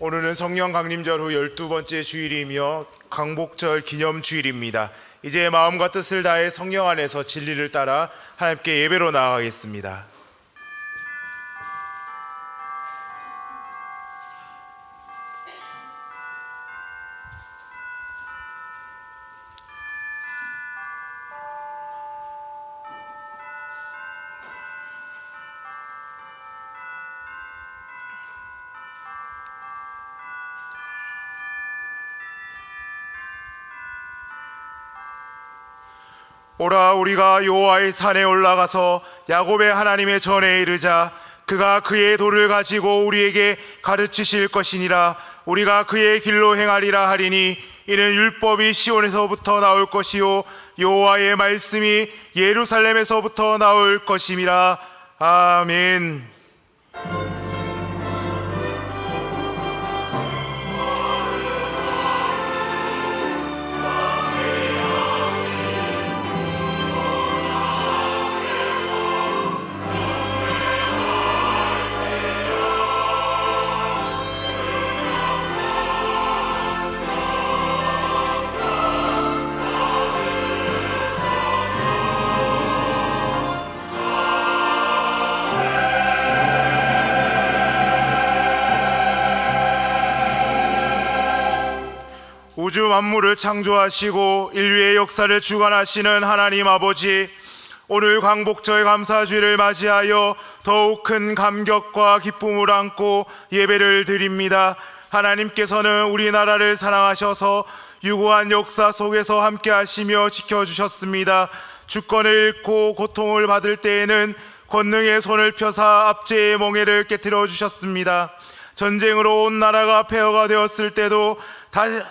오늘은 성령 강림절 후 12번째 주일이며 광복절 기념 주일입니다. 이제 마음과 뜻을 다해 성령 안에서 진리를 따라 하나님께 예배로 나아가겠습니다. 오라, 우리가 여호와의 산에 올라가서 야곱의 하나님의 전에 이르자. 그가 그의 도를 가지고 우리에게 가르치실 것이니라. 우리가 그의 길로 행하리라 하리니 이는 율법이 시온에서부터 나올 것이요 여호와의 말씀이 예루살렘에서부터 나올 것임이라. 아멘. 우주 만물을 창조하시고 인류의 역사를 주관하시는 하나님 아버지, 오늘 광복절 감사주일을 맞이하여 더욱 큰 감격과 기쁨을 안고 예배를 드립니다. 하나님께서는 우리나라를 사랑하셔서 유구한 역사 속에서 함께 하시며 지켜주셨습니다. 주권을 잃고 고통을 받을 때에는 권능의 손을 펴사 압제의 멍에를 깨뜨려 주셨습니다. 전쟁으로 온 나라가 폐허가 되었을 때도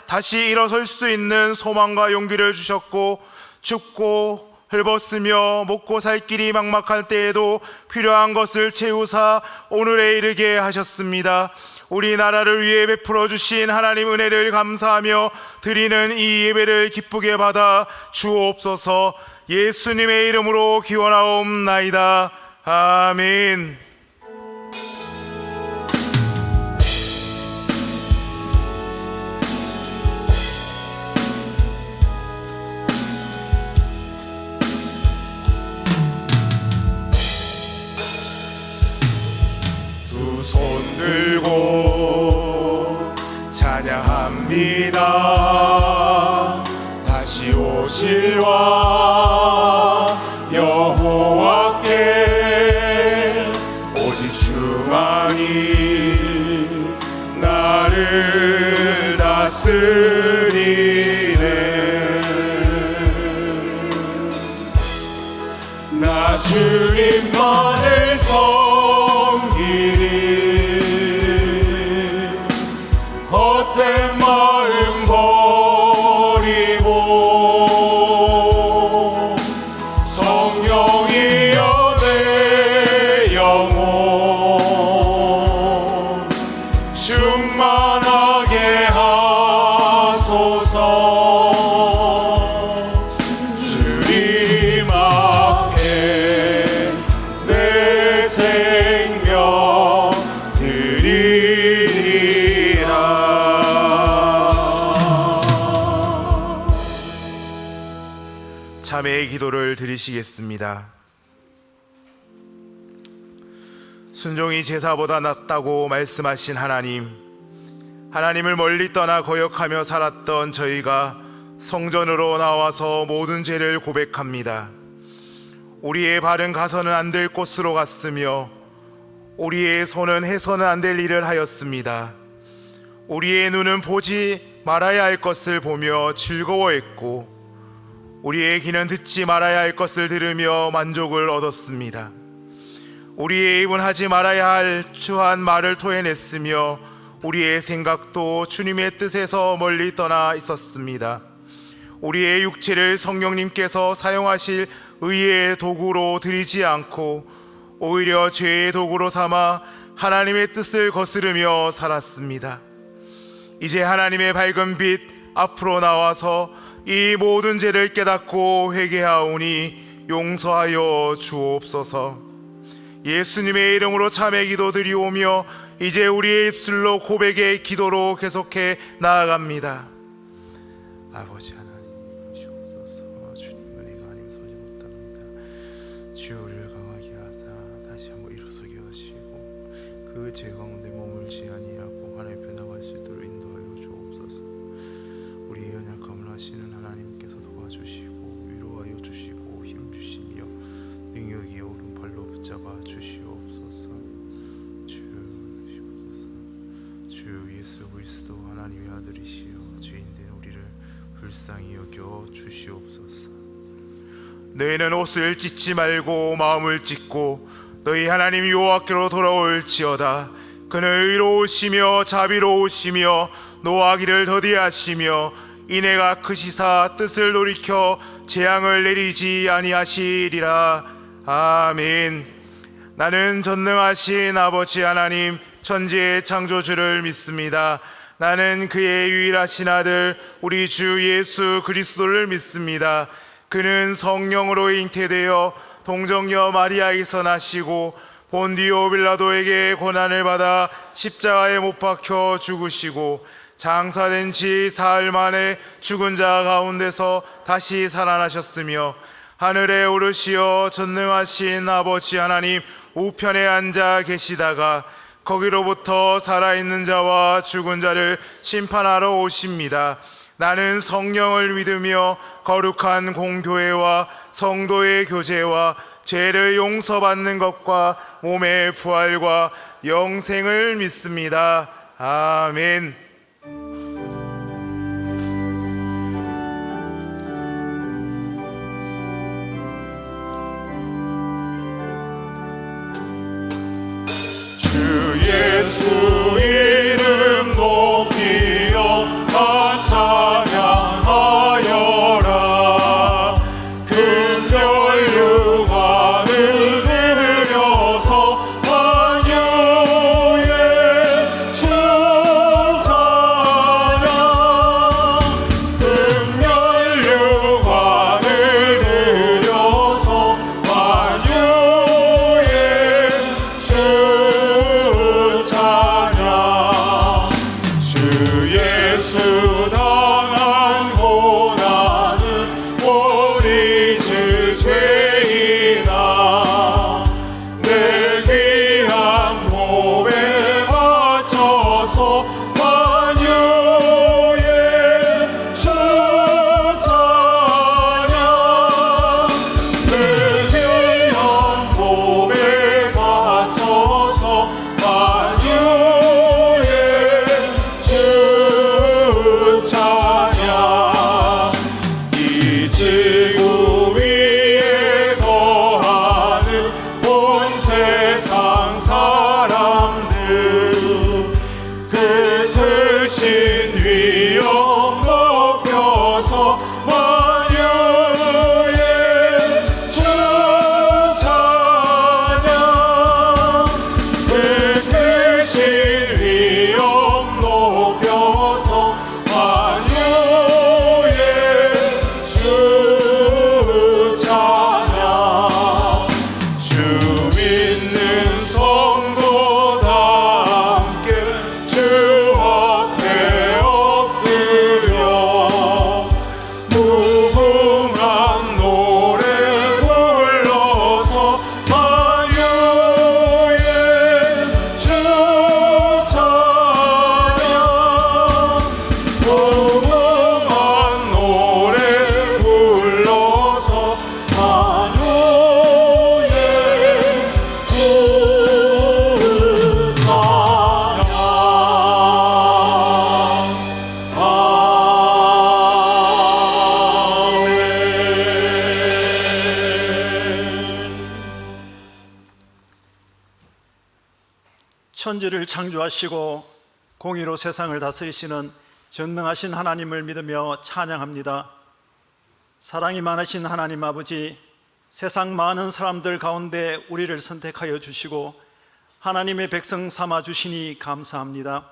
다시 일어설 수 있는 소망과 용기를 주셨고, 춥고 헐벗으며 먹고 살 길이 막막할 때에도 필요한 것을 채우사 오늘에 이르게 하셨습니다. 우리나라를 위해 베풀어 주신 하나님 은혜를 감사하며 드리는 이 예배를 기쁘게 받아 주옵소서. 예수님의 이름으로 기원하옵나이다. 아멘. 손 들고 찬양합니다. 다시 오실 왕 여호와께 오직 주만이 나를 다스리네. 나 주님만을 섬기리. 헛된 마음 버리고 성령이여 내 영혼 충만하게 하소서. 주님 앞에 내 생명 드리리라. 참회의 기도를 드리시겠습니다. 순종이 제사보다 낫다고 말씀하신 하나님을 멀리 떠나 거역하며 살았던 저희가 성전으로 나와서 모든 죄를 고백합니다. 우리의 발은 가서는 안 될 곳으로 갔으며 우리의 손은 해서는 안 될 일을 하였습니다. 우리의 눈은 보지 말아야 할 것을 보며 즐거워했고 우리의 귀는 듣지 말아야 할 것을 들으며 만족을 얻었습니다. 우리의 입은 하지 말아야 할 추한 말을 토해냈으며 우리의 생각도 주님의 뜻에서 멀리 떠나 있었습니다. 우리의 육체를 성령님께서 사용하실 의의 도구로 드리지 않고 오히려 죄의 도구로 삼아 하나님의 뜻을 거스르며 살았습니다. 이제 하나님의 밝은 빛 앞으로 나와서 이 모든 죄를 깨닫고 회개하오니 용서하여 주옵소서. 예수님의 이름으로 참회 기도 드리오며 이제 우리의 입술로 고백의 기도로 계속해 나아갑니다. 아버지 하나님 주옵소서. 주님 은혜가 아니면 서지 못합니다. 주여 우리를 강하게 하사 다시 한번 일어서게 하시고 그 죄 가운데 머물지 아니하고 하나님 앞에 나갈 수 있도록 인도하여 주옵소서. 우리의 연약함을 아시는 하나님께서 도와주시고 위로하여 주시고 힘 주시며 능력이 오른팔로 붙잡아 주시옵소서. 주 예수 그리스도 하나님의 아들이시여 죄인된 우리를 불쌍히 여겨 주시옵소서. 너희는 옷을 찢지 말고 마음을 찢고 너희 하나님 여호와께로 돌아올지어다. 그는 의로우시며 자비로우시며 노하기를 더디하시며 인애가 크시사 뜻을 돌이켜 재앙을 내리지 아니하시리라. 아멘. 나는 전능하신 아버지 하나님 천지의 창조주를 믿습니다. 나는 그의 유일하신 아들 우리 주 예수 그리스도를 믿습니다. 그는 성령으로 잉태되어 동정녀 마리아에게서 나시고 본디오 빌라도에게 고난을 받아 십자가에 못 박혀 죽으시고 장사된 지 사흘 만에 죽은 자 가운데서 다시 살아나셨으며 하늘에 오르시어 전능하신 아버지 하나님 우편에 앉아 계시다가 거기로부터 살아있는 자와 죽은 자를 심판하러 오십니다. 나는 성령을 믿으며 거룩한 공교회와 성도의 교제와 죄를 용서받는 것과 몸의 부활과 영생을 믿습니다. 아멘. 주 예수 이름 높이어 다 찬양하여라. 금별 유관을 들여서 만유의 주 찬양. 금별 유관을 들여서 만유의 주 찬양. 주 예수 당한 고난은 우리 질 죄이나 내 귀한 몸에 바쳐서 만유의 주 찬양. 내 귀한 몸에 바쳐서 만유의 주 찬양. 이 지구 위에 거하는 온 세상 사람들 그 크신 위엄 높여서 만유의 주 찬양. 그 크신 위엄 높여서 만유의 주 찬양. 주 믿는 성도 다 함께 주 앞에 엎드려 무궁한 노래 불러서 만유의 주 찬양. 무궁한 노래 불러서 만유의 주 찬양. 천지를 창조하시고 공의로 세상을 다스리시는 전능하신 하나님을 믿으며 찬양합니다. 사랑이 많으신 하나님 아버지, 세상 많은 사람들 가운데 우리를 선택하여 주시고 하나님의 백성 삼아 주시니 감사합니다.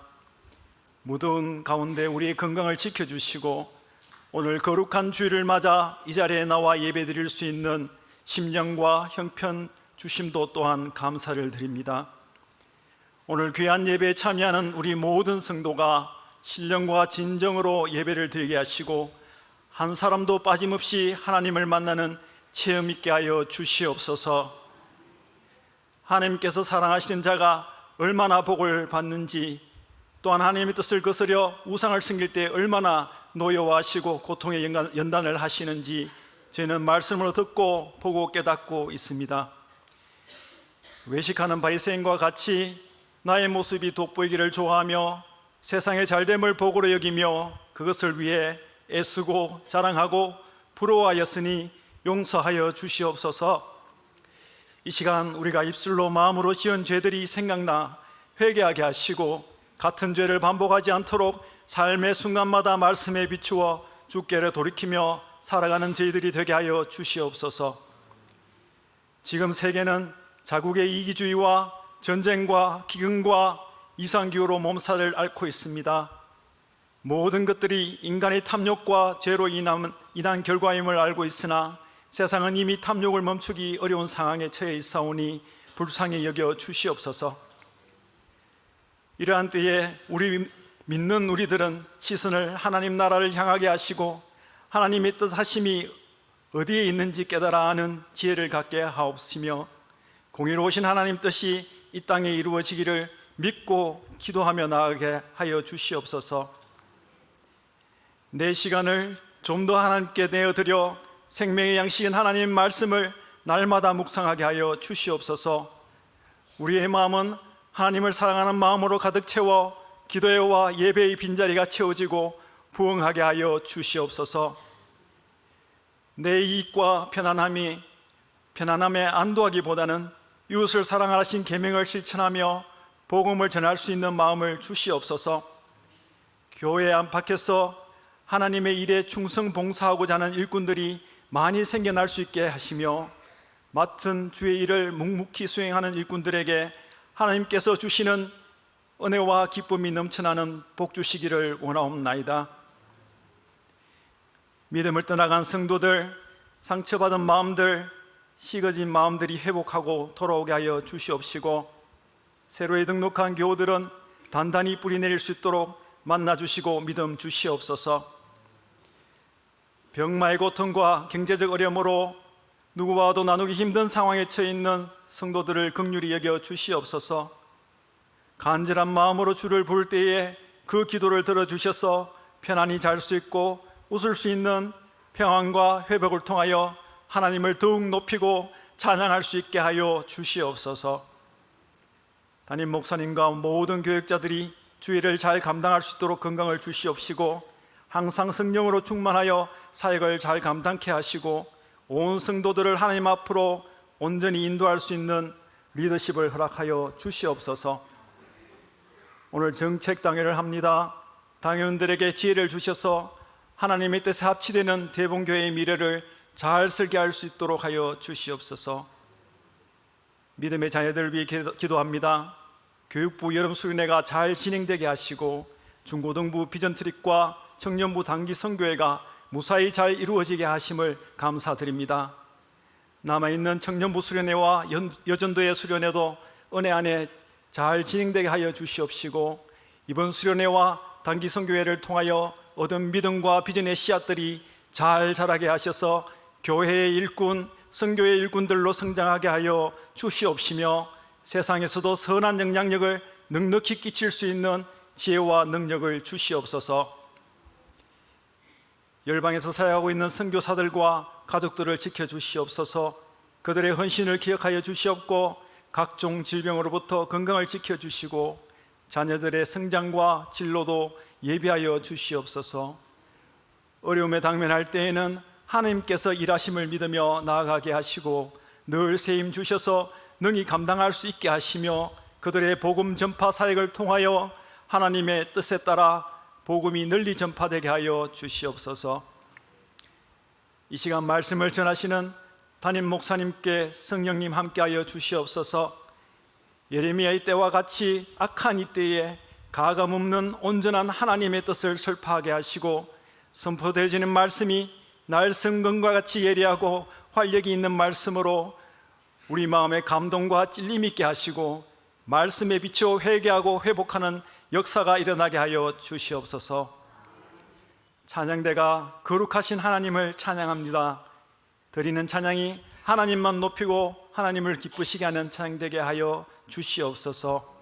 무더운 가운데 우리의 건강을 지켜주시고 오늘 거룩한 주일을 맞아 이 자리에 나와 예배드릴 수 있는 심령과 형편 주심도 또한 감사를 드립니다. 오늘 귀한 예배에 참여하는 우리 모든 성도가 신령과 진정으로 예배를 드리게 하시고 한 사람도 빠짐없이 하나님을 만나는 체험 있게 하여 주시옵소서. 하나님께서 사랑하시는 자가 얼마나 복을 받는지, 또한 하나님의 뜻을 거스려 우상을 섬길 때 얼마나 노여워하시고 고통의 연단을 하시는지 저희는 말씀으로 듣고 보고 깨닫고 있습니다. 외식하는 바리새인과 같이 나의 모습이 돋보이기를 좋아하며 세상의 잘됨을 복으로 여기며 그것을 위해 애쓰고 자랑하고 부러워하였으니 용서하여 주시옵소서. 이 시간 우리가 입술로 마음으로 지은 죄들이 생각나 회개하게 하시고 같은 죄를 반복하지 않도록 삶의 순간마다 말씀에 비추어 주께를 돌이키며 살아가는 저희들이 되게 하여 주시옵소서. 지금 세계는 자국의 이기주의와 전쟁과 기근과 이상기후로 몸살을 앓고 있습니다. 모든 것들이 인간의 탐욕과 죄로 인한 결과임을 알고 있으나 세상은 이미 탐욕을 멈추기 어려운 상황에 처해 있사오니 불쌍히 여겨 주시옵소서. 이러한 때에 믿는 우리들은 시선을 하나님 나라를 향하게 하시고 하나님의 뜻하심이 어디에 있는지 깨달아 아는 지혜를 갖게 하옵시며 공의로우신 하나님 뜻이 이 땅에 이루어지기를 믿고 기도하며 나아가게 하여 주시옵소서. 내 시간을 좀 더 하나님께 내어드려 생명의 양식인 하나님 말씀을 날마다 묵상하게 하여 주시옵소서. 우리의 마음은 하나님을 사랑하는 마음으로 가득 채워 기도회와 예배의 빈자리가 채워지고 부흥하게 하여 주시옵소서. 내 이익과 편안함에 안도하기보다는 이웃을 사랑하신 계명을 실천하며 복음을 전할 수 있는 마음을 주시옵소서. 교회 안팎에서 하나님의 일에 충성 봉사하고자 하는 일꾼들이 많이 생겨날 수 있게 하시며 맡은 주의 일을 묵묵히 수행하는 일꾼들에게 하나님께서 주시는 은혜와 기쁨이 넘쳐나는 복 주시기를 원하옵나이다. 믿음을 떠나간 성도들, 상처받은 마음들, 식어진 마음들이 회복하고 돌아오게 하여 주시옵시고 새로이 등록한 교우들은 단단히 뿌리 내릴 수 있도록 만나주시고 믿음 주시옵소서. 병마의 고통과 경제적 어려움으로 누구와도 나누기 힘든 상황에 처해 있는 성도들을 긍휼히 여겨 주시옵소서. 간절한 마음으로 주를 부를 때에 그 기도를 들어주셔서 편안히 잘 수 있고 웃을 수 있는 평안과 회복을 통하여 하나님을 더욱 높이고 찬양할 수 있게 하여 주시옵소서. 담임 목사님과 모든 교역자들이 주일을 잘 감당할 수 있도록 건강을 주시옵시고 항상 성령으로 충만하여 사역을 잘 감당케 하시고 온 성도들을 하나님 앞으로 온전히 인도할 수 있는 리더십을 허락하여 주시옵소서. 오늘 정책 당회를 합니다. 당회원들에게 지혜를 주셔서 하나님의 뜻에 합치되는 대봉교회의 미래를 잘 설계할 수 있도록 하여 주시옵소서. 믿음의 자녀들을 위해 기도합니다. 교육부 여름 수련회가 잘 진행되게 하시고 중고등부 비전 트립과 청년부 단기 선교회가 무사히 잘 이루어지게 하심을 감사드립니다. 남아있는 청년부 수련회와 여전도의 수련회도 은혜 안에 잘 진행되게 하여 주시옵시고 이번 수련회와 단기 선교회를 통하여 얻은 믿음과 비전의 씨앗들이 잘 자라게 하셔서 교회의 일꾼, 선교의 일꾼들로 성장하게 하여 주시옵시며 세상에서도 선한 영향력을 넉넉히 끼칠 수 있는 지혜와 능력을 주시옵소서. 열방에서 사역하고 있는 선교사들과 가족들을 지켜주시옵소서. 그들의 헌신을 기억하여 주시옵고 각종 질병으로부터 건강을 지켜주시고 자녀들의 성장과 진로도 예비하여 주시옵소서. 어려움에 당면할 때에는 하나님께서 일하심을 믿으며 나아가게 하시고 늘 세임 주셔서 능히 감당할 수 있게 하시며 그들의 복음 전파 사역을 통하여 하나님의 뜻에 따라 복음이 널리 전파되게 하여 주시옵소서. 이 시간 말씀을 전하시는 담임 목사님께 성령님 함께하여 주시옵소서. 예레미야의 때와 같이 악한 이 때에 가감없는 온전한 하나님의 뜻을 설파하게 하시고 선포되어지는 말씀이 날성검과 같이 예리하고 활력이 있는 말씀으로 우리 마음에 감동과 찔림 있게 하시고 말씀에 비추어 회개하고 회복하는 역사가 일어나게 하여 주시옵소서. 찬양대가 거룩하신 하나님을 찬양합니다. 드리는 찬양이 하나님만 높이고 하나님을 기쁘시게 하는 찬양되게 하여 주시옵소서.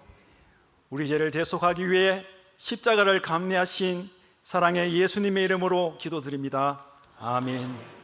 우리 죄를 대속하기 위해 십자가를 감내하신 사랑의 예수님의 이름으로 기도드립니다. 아멘.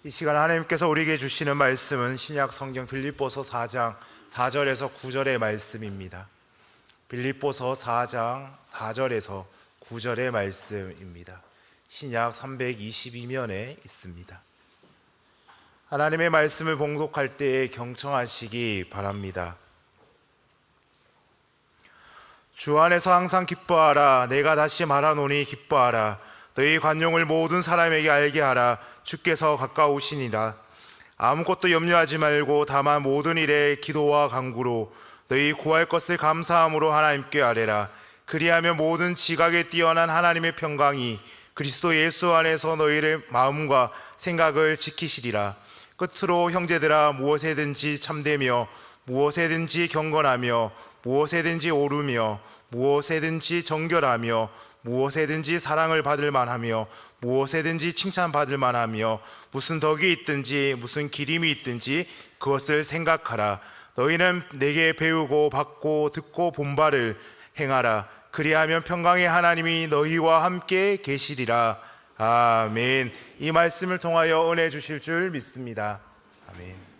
이 시간 하나님께서 우리에게 주시는 말씀은 신약 성경 빌립보서 4장 4절에서 9절의 말씀입니다. 빌립보서 4장 4절에서 9절의 말씀입니다. 신약 322면에 있습니다. 하나님의 말씀을 봉독할 때에 경청하시기 바랍니다. 주 안에서 항상 기뻐하라. 내가 다시 말하노니 기뻐하라. 너희 관용을 모든 사람에게 알게 하라. 주께서 가까우시니라. 아무것도 염려하지 말고 다만 모든 일에 기도와 간구로 너희 구할 것을 감사함으로 하나님께 아뢰라. 그리하면 모든 지각에 뛰어난 하나님의 평강이 그리스도 예수 안에서 너희의 마음과 생각을 지키시리라. 끝으로 형제들아, 무엇에든지 참되며 무엇에든지 경건하며 무엇에든지 오르며 무엇에든지 정결하며 무엇에든지 사랑을 받을 만하며 무엇에든지 칭찬받을 만하며 무슨 덕이 있든지 무슨 기림이 있든지 그것을 생각하라. 너희는 내게 배우고 받고 듣고 본 바를 행하라. 그리하면 평강의 하나님이 너희와 함께 계시리라. 아멘. 이 말씀을 통하여 은혜 주실 줄 믿습니다. 아멘.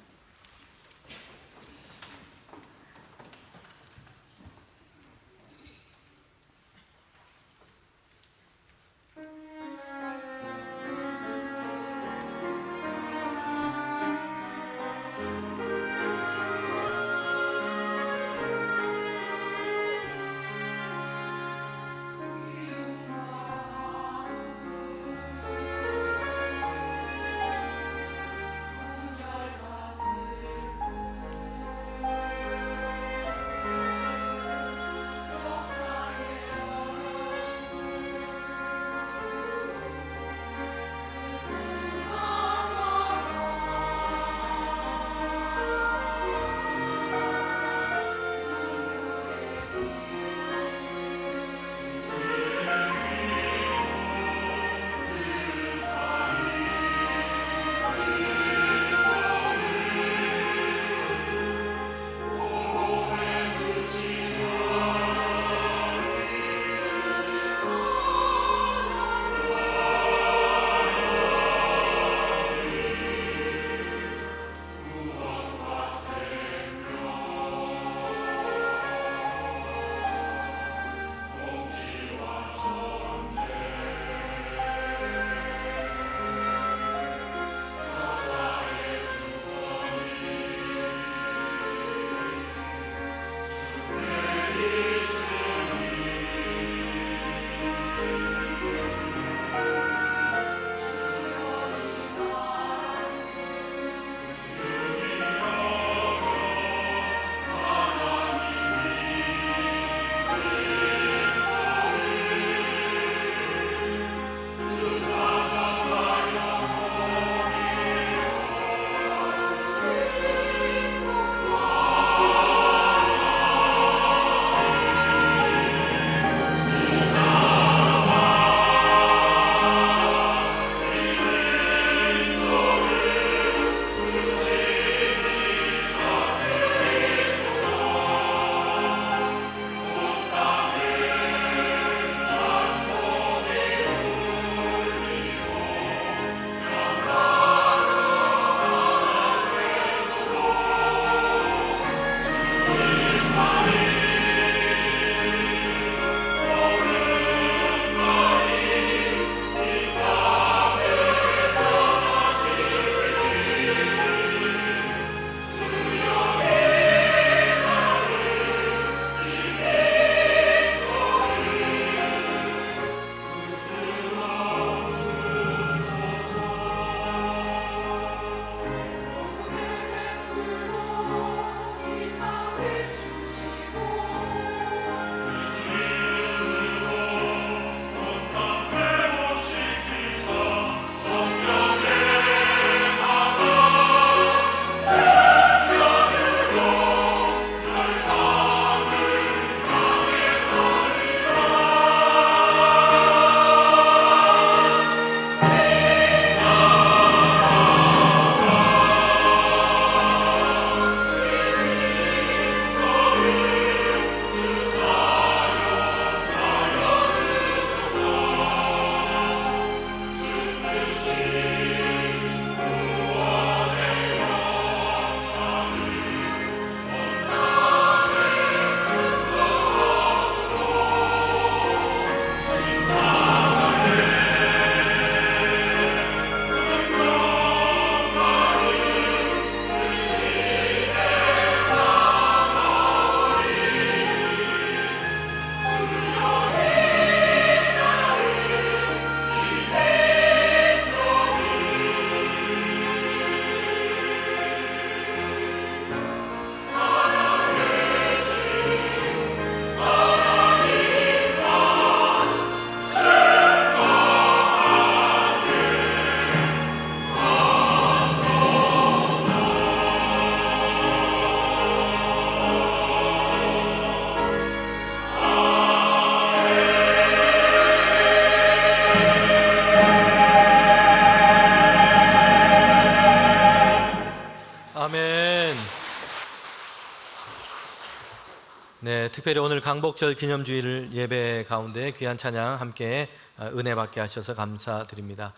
네, 특별히 오늘 강복절 기념주일 예배 가운데 귀한 찬양 함께 은혜 받게 하셔서 감사드립니다.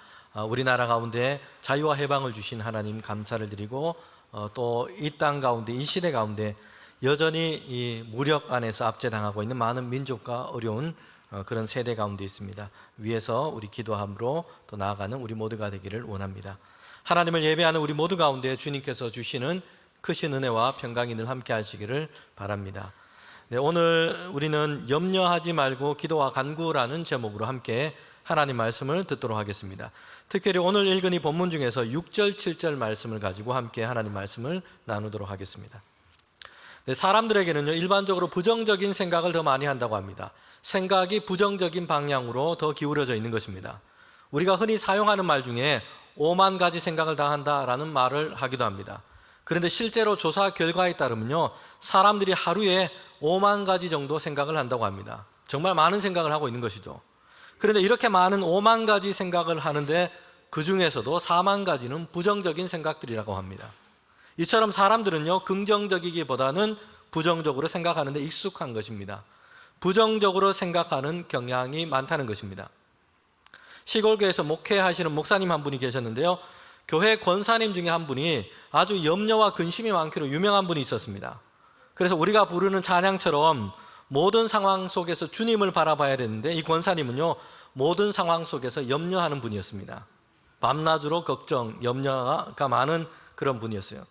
우리나라 가운데 자유와 해방을 주신 하나님 감사를 드리고 또 이 땅 가운데 이 시대 가운데 여전히 이 무력 안에서 압제당하고 있는 많은 민족과 어려운 그런 세대 가운데 있습니다. 위에서 우리 기도함으로 또 나아가는 우리 모두가 되기를 원합니다. 하나님을 예배하는 우리 모두 가운데 주님께서 주시는 크신 은혜와 평강이 늘 함께 하시기를 바랍니다. 네, 오늘 우리는 염려하지 말고 기도와 간구라는 제목으로 함께 하나님 말씀을 듣도록 하겠습니다. 특별히 오늘 읽은 이 본문 중에서 6절, 7절 말씀을 가지고 함께 하나님 말씀을 나누도록 하겠습니다. 네, 사람들에게는요, 일반적으로 부정적인 생각을 더 많이 한다고 합니다. 생각이 부정적인 방향으로 더 기울어져 있는 것입니다. 우리가 흔히 사용하는 말 중에 5만 가지 생각을 다 한다라는 말을 하기도 합니다. 그런데 실제로 조사 결과에 따르면요, 사람들이 하루에 5만 가지 정도 생각을 한다고 합니다. 정말 많은 생각을 하고 있는 것이죠. 그런데 이렇게 많은 5만 가지 생각을 하는데 그 중에서도 4만 가지는 부정적인 생각들이라고 합니다. 이처럼 사람들은요, 긍정적이기보다는 부정적으로 생각하는데 익숙한 것입니다. 부정적으로 생각하는 경향이 많다는 것입니다. 시골교회에서 목회하시는 목사님 한 분이 계셨는데요, 교회 권사님 중에 한 분이 아주 염려와 근심이 많기로 유명한 분이 있었습니다. 그래서 우리가 부르는 찬양처럼 모든 상황 속에서 주님을 바라봐야 되는데, 이 권사님은요, 모든 상황 속에서 염려하는 분이었습니다. 밤낮으로 걱정, 염려가 많은 그런 분이었어요.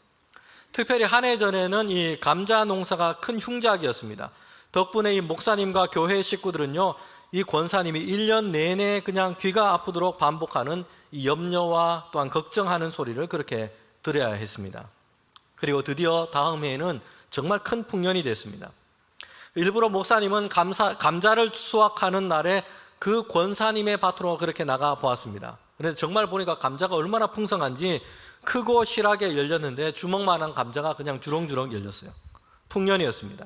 특별히 한 해 전에는 이 감자 농사가 큰 흉작이었습니다. 덕분에 이 목사님과 교회 식구들은요, 이 권사님이 1년 내내 그냥 귀가 아프도록 반복하는 이 염려와 또한 걱정하는 소리를 그렇게 들어야 했습니다. 그리고 드디어 다음 해에는 정말 큰 풍년이 됐습니다. 일부러 목사님은 감자를 수확하는 날에 그 권사님의 밭으로 그렇게 나가 보았습니다. 그래서 정말 보니까 감자가 얼마나 풍성한지 크고 실하게 열렸는데 주먹만한 감자가 그냥 주렁주렁 열렸어요. 풍년이었습니다.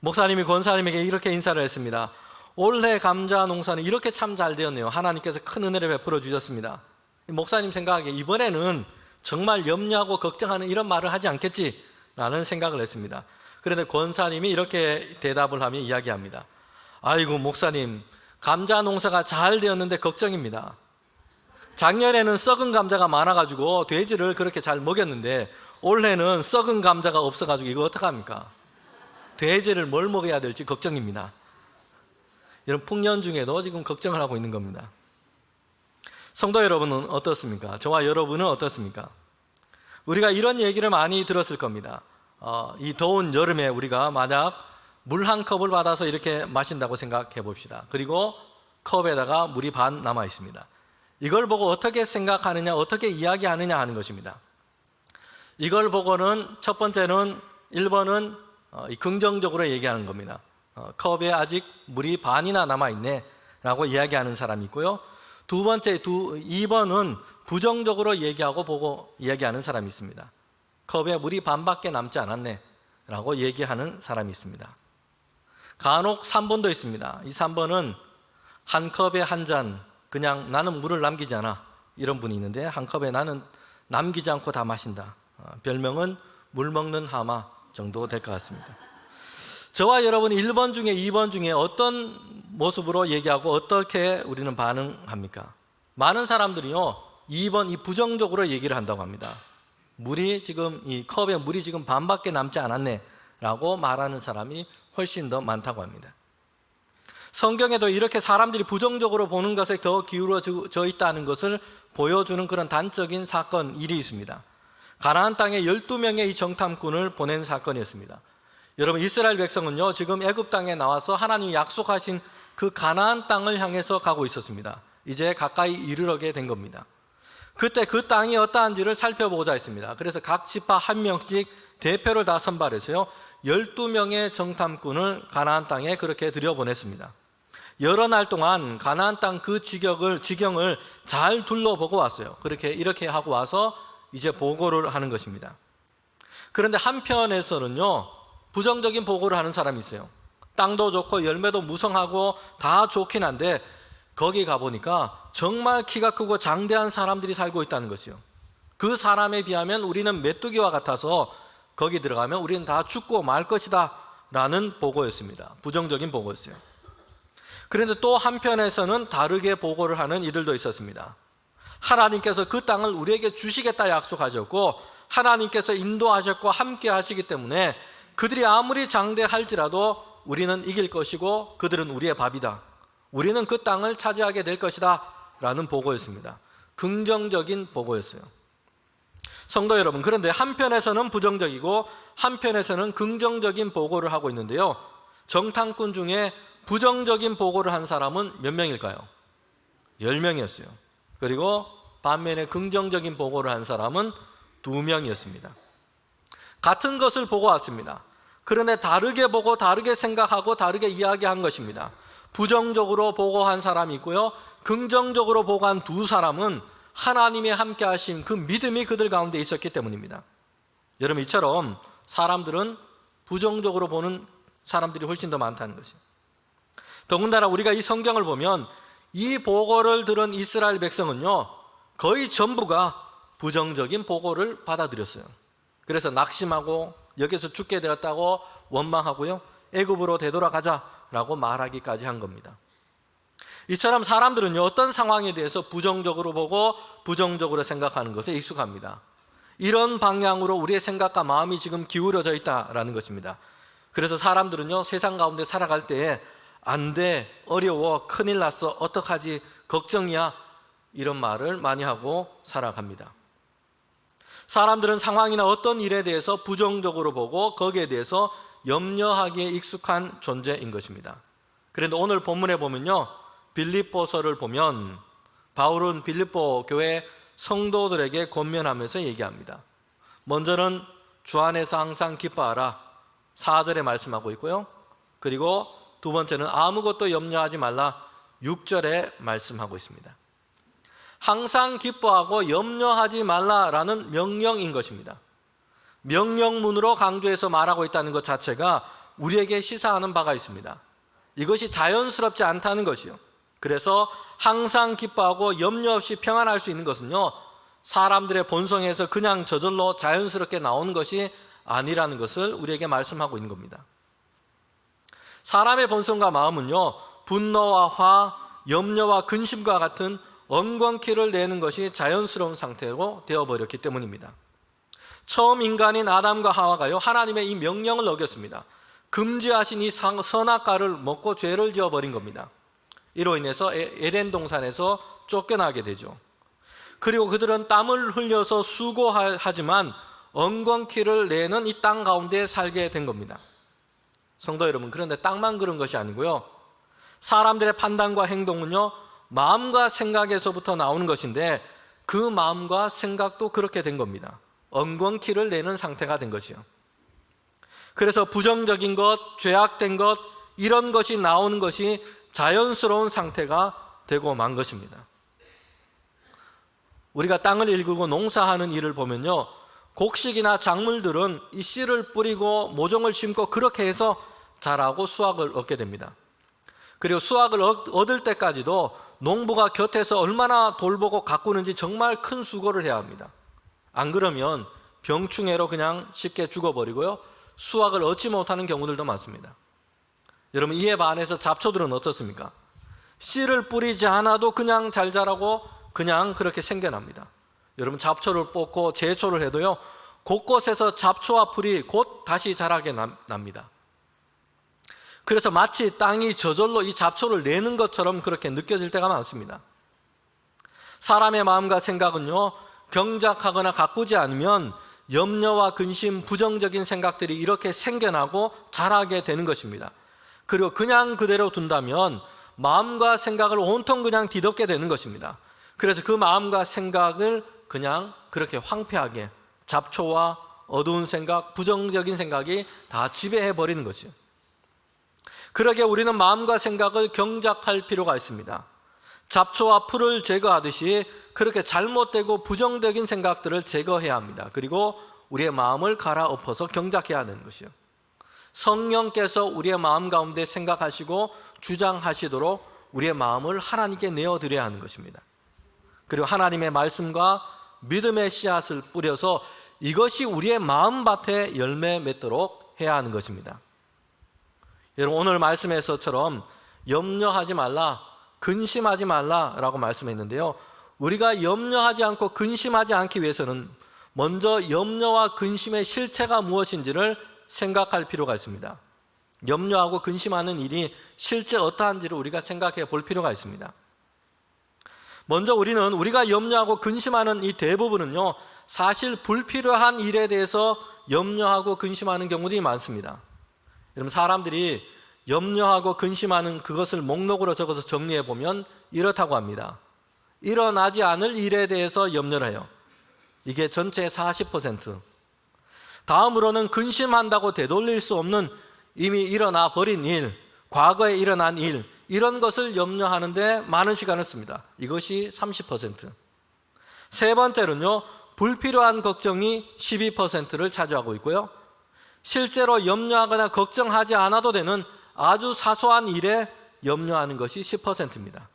목사님이 권사님에게 이렇게 인사를 했습니다. 올해 감자 농사는 이렇게 참 잘 되었네요. 하나님께서 큰 은혜를 베풀어 주셨습니다. 목사님 생각하기에 이번에는 정말 염려하고 걱정하는 이런 말을 하지 않겠지라는 생각을 했습니다. 그런데 권사님이 이렇게 대답을 하며 이야기합니다. 아이고 목사님, 감자 농사가 잘 되었는데 걱정입니다. 작년에는 썩은 감자가 많아가지고 돼지를 그렇게 잘 먹였는데 올해는 썩은 감자가 없어가지고 이거 어떡합니까? 돼지를 뭘 먹여야 될지 걱정입니다. 이런 풍년 중에도 지금 걱정을 하고 있는 겁니다. 성도 여러분은 어떻습니까? 저와 여러분은 어떻습니까? 우리가 이런 얘기를 많이 들었을 겁니다. 이 더운 여름에 우리가 만약 물 한 컵을 받아서 이렇게 마신다고 생각해 봅시다. 그리고 컵에다가 물이 반 남아 있습니다. 이걸 보고 어떻게 생각하느냐, 어떻게 이야기하느냐 하는 것입니다. 이걸 보고는 첫 번째는 1번은 긍정적으로 얘기하는 겁니다. 컵에 아직 물이 반이나 남아있네 라고 이야기하는 사람이 있고요. 두 번째, 2번은 부정적으로 얘기하고 보고 이야기하는 사람이 있습니다. 컵에 물이 반밖에 남지 않았네 라고 얘기하는 사람이 있습니다. 간혹 3번도 있습니다. 이 3번은 한 컵에 한 잔, 그냥 나는 물을 남기지 않아, 이런 분이 있는데 한 컵에 나는 남기지 않고 다 마신다. 별명은 물 먹는 하마 정도 될 것 같습니다. 저와 여러분이 1번 중에 2번 중에 어떤 모습으로 얘기하고 어떻게 우리는 반응합니까? 많은 사람들이요, 2번 이 부정적으로 얘기를 한다고 합니다. 물이 지금 이 컵에 물이 지금 반밖에 남지 않았네 라고 말하는 사람이 훨씬 더 많다고 합니다. 성경에도 이렇게 사람들이 부정적으로 보는 것에 더 기울어져 있다는 것을 보여주는 그런 단적인 사건, 일이 있습니다. 가나안 땅에 12명의 이 정탐꾼을 보낸 사건이었습니다. 여러분, 이스라엘 백성은요, 지금 애굽 땅에 나와서 하나님이 약속하신 그 가나안 땅을 향해서 가고 있었습니다. 이제 가까이 이르게 된 겁니다. 그때 그 땅이 어떠한지를 살펴보고자 했습니다. 그래서 각 지파 한 명씩 대표를 다 선발해서요, 12명의 정탐꾼을 가나안 땅에 그렇게 들여보냈습니다. 여러 날 동안 가나안 땅 그 지경을 잘 둘러보고 왔어요. 이렇게 하고 와서 이제 보고를 하는 것입니다. 그런데 한편에서는요, 부정적인 보고를 하는 사람이 있어요. 땅도 좋고 열매도 무성하고 다 좋긴 한데 거기 가보니까 정말 키가 크고 장대한 사람들이 살고 있다는 것이요. 그 사람에 비하면 우리는 메뚜기와 같아서 거기 들어가면 우리는 다 죽고 말 것이다 라는 보고였습니다. 부정적인 보고였어요. 그런데 또 한편에서는 다르게 보고를 하는 이들도 있었습니다. 하나님께서 그 땅을 우리에게 주시겠다 약속하셨고 하나님께서 인도하셨고 함께 하시기 때문에 그들이 아무리 장대할지라도 우리는 이길 것이고 그들은 우리의 밥이다. 우리는 그 땅을 차지하게 될 것이다 라는 보고였습니다. 긍정적인 보고였어요. 성도 여러분, 그런데 한편에서는 부정적이고 한편에서는 긍정적인 보고를 하고 있는데요, 정탐꾼 중에 부정적인 보고를 한 사람은 몇 명일까요? 10명이었어요. 그리고 반면에 긍정적인 보고를 한 사람은 2명이었습니다. 같은 것을 보고 왔습니다. 그런데 다르게 보고 다르게 생각하고 다르게 이야기한 것입니다. 부정적으로 보고한 사람이 있고요, 긍정적으로 보고한 2사람은 하나님이 함께 하신 그 믿음이 그들 가운데 있었기 때문입니다. 여러분, 이처럼 사람들은 부정적으로 보는 사람들이 훨씬 더 많다는 것이에요. 더군다나 우리가 이 성경을 보면 이 보고를 들은 이스라엘 백성은요, 거의 전부가 부정적인 보고를 받아들였어요. 그래서 낙심하고 여기서 죽게 되었다고 원망하고요, 애굽으로 되돌아가자라고 말하기까지 한 겁니다. 이처럼 사람들은요, 어떤 상황에 대해서 부정적으로 보고 부정적으로 생각하는 것에 익숙합니다. 이런 방향으로 우리의 생각과 마음이 지금 기울어져 있다라는 것입니다. 그래서 사람들은요, 세상 가운데 살아갈 때에 안 돼, 어려워, 큰일 났어, 어떡하지, 걱정이야, 이런 말을 많이 하고 살아갑니다. 사람들은 상황이나 어떤 일에 대해서 부정적으로 보고 거기에 대해서 염려하기에 익숙한 존재인 것입니다. 그런데 오늘 본문에 보면요, 빌립보서를 보면 바울은 빌립보 교회 성도들에게 권면하면서 얘기합니다. 먼저는 주 안에서 항상 기뻐하라, 4절에 말씀하고 있고요, 그리고 두 번째는 아무것도 염려하지 말라, 6절에 말씀하고 있습니다. 항상 기뻐하고 염려하지 말라라는 명령인 것입니다. 명령문으로 강조해서 말하고 있다는 것 자체가 우리에게 시사하는 바가 있습니다. 이것이 자연스럽지 않다는 것이요, 그래서 항상 기뻐하고 염려 없이 평안할 수 있는 것은요, 사람들의 본성에서 그냥 저절로 자연스럽게 나오는 것이 아니라는 것을 우리에게 말씀하고 있는 겁니다. 사람의 본성과 마음은요, 분노와 화, 염려와 근심과 같은 엉겅퀴를 내는 것이 자연스러운 상태로 되어버렸기 때문입니다. 처음 인간인 아담과 하와가요, 하나님의 이 명령을 어겼습니다. 금지하신 이 선악과를 먹고 죄를 지어버린 겁니다. 이로 인해서 에덴 동산에서 쫓겨나게 되죠. 그리고 그들은 땀을 흘려서 수고하지만 엉겅퀴를 내는 이 땅 가운데 살게 된 겁니다. 성도 여러분, 그런데 땅만 그런 것이 아니고요, 사람들의 판단과 행동은요, 마음과 생각에서부터 나오는 것인데 그 마음과 생각도 그렇게 된 겁니다. 엉겅퀴를 내는 상태가 된 것이요. 그래서 부정적인 것, 죄악된 것, 이런 것이 나오는 것이 자연스러운 상태가 되고 만 것입니다. 우리가 땅을 일구고 농사하는 일을 보면요, 곡식이나 작물들은 이 씨를 뿌리고 모종을 심고 그렇게 해서 자라고 수확을 얻게 됩니다. 그리고 수확을 얻을 때까지도 농부가 곁에서 얼마나 돌보고 가꾸는지 정말 큰 수고를 해야 합니다. 안 그러면 병충해로 그냥 쉽게 죽어버리고요, 수확을 얻지 못하는 경우들도 많습니다. 여러분, 이에 반해서 잡초들은 어떻습니까? 씨를 뿌리지 않아도 그냥 잘 자라고 그냥 그렇게 생겨납니다. 여러분, 잡초를 뽑고 제초를 해도요, 곳곳에서 잡초와 풀이 곧 다시 자라게 납니다. 그래서 마치 땅이 저절로 이 잡초를 내는 것처럼 그렇게 느껴질 때가 많습니다. 사람의 마음과 생각은요, 경작하거나 가꾸지 않으면 염려와 근심, 부정적인 생각들이 이렇게 생겨나고 자라게 되는 것입니다. 그리고 그냥 그대로 둔다면 마음과 생각을 온통 그냥 뒤덮게 되는 것입니다. 그래서 그 마음과 생각을 그냥 그렇게 황폐하게 잡초와 어두운 생각, 부정적인 생각이 다 지배해버리는 것이죠. 그러기에 우리는 마음과 생각을 경작할 필요가 있습니다. 잡초와 풀을 제거하듯이 그렇게 잘못되고 부정적인 생각들을 제거해야 합니다. 그리고 우리의 마음을 갈아엎어서 경작해야 하는 것이요, 성령께서 우리의 마음 가운데 생각하시고 주장하시도록 우리의 마음을 하나님께 내어드려야 하는 것입니다. 그리고 하나님의 말씀과 믿음의 씨앗을 뿌려서 이것이 우리의 마음밭에 열매 맺도록 해야 하는 것입니다. 여러분 오늘 말씀에서처럼 염려하지 말라, 근심하지 말라라고 말씀했는데요. 우리가 염려하지 않고 근심하지 않기 위해서는 먼저 염려와 근심의 실체가 무엇인지를 생각할 필요가 있습니다. 염려하고 근심하는 일이 실제 어떠한지를 우리가 생각해 볼 필요가 있습니다. 먼저 우리가 염려하고 근심하는 이 대부분은요, 사실 불필요한 일에 대해서 염려하고 근심하는 경우들이 많습니다. 여러분 사람들이 염려하고 근심하는 그것을 목록으로 적어서 정리해 보면 이렇다고 합니다. 일어나지 않을 일에 대해서 염려를 해요. 이게 전체의 40%. 다음으로는 근심한다고 되돌릴 수 없는 이미 일어나 버린 일, 과거에 일어난 일, 이런 것을 염려하는데 많은 시간을 씁니다. 이것이 30%. 세 번째로는요, 불필요한 걱정이 12%를 차지하고 있고요. 실제로 염려하거나 걱정하지 않아도 되는 아주 사소한 일에 염려하는 것이 10%입니다.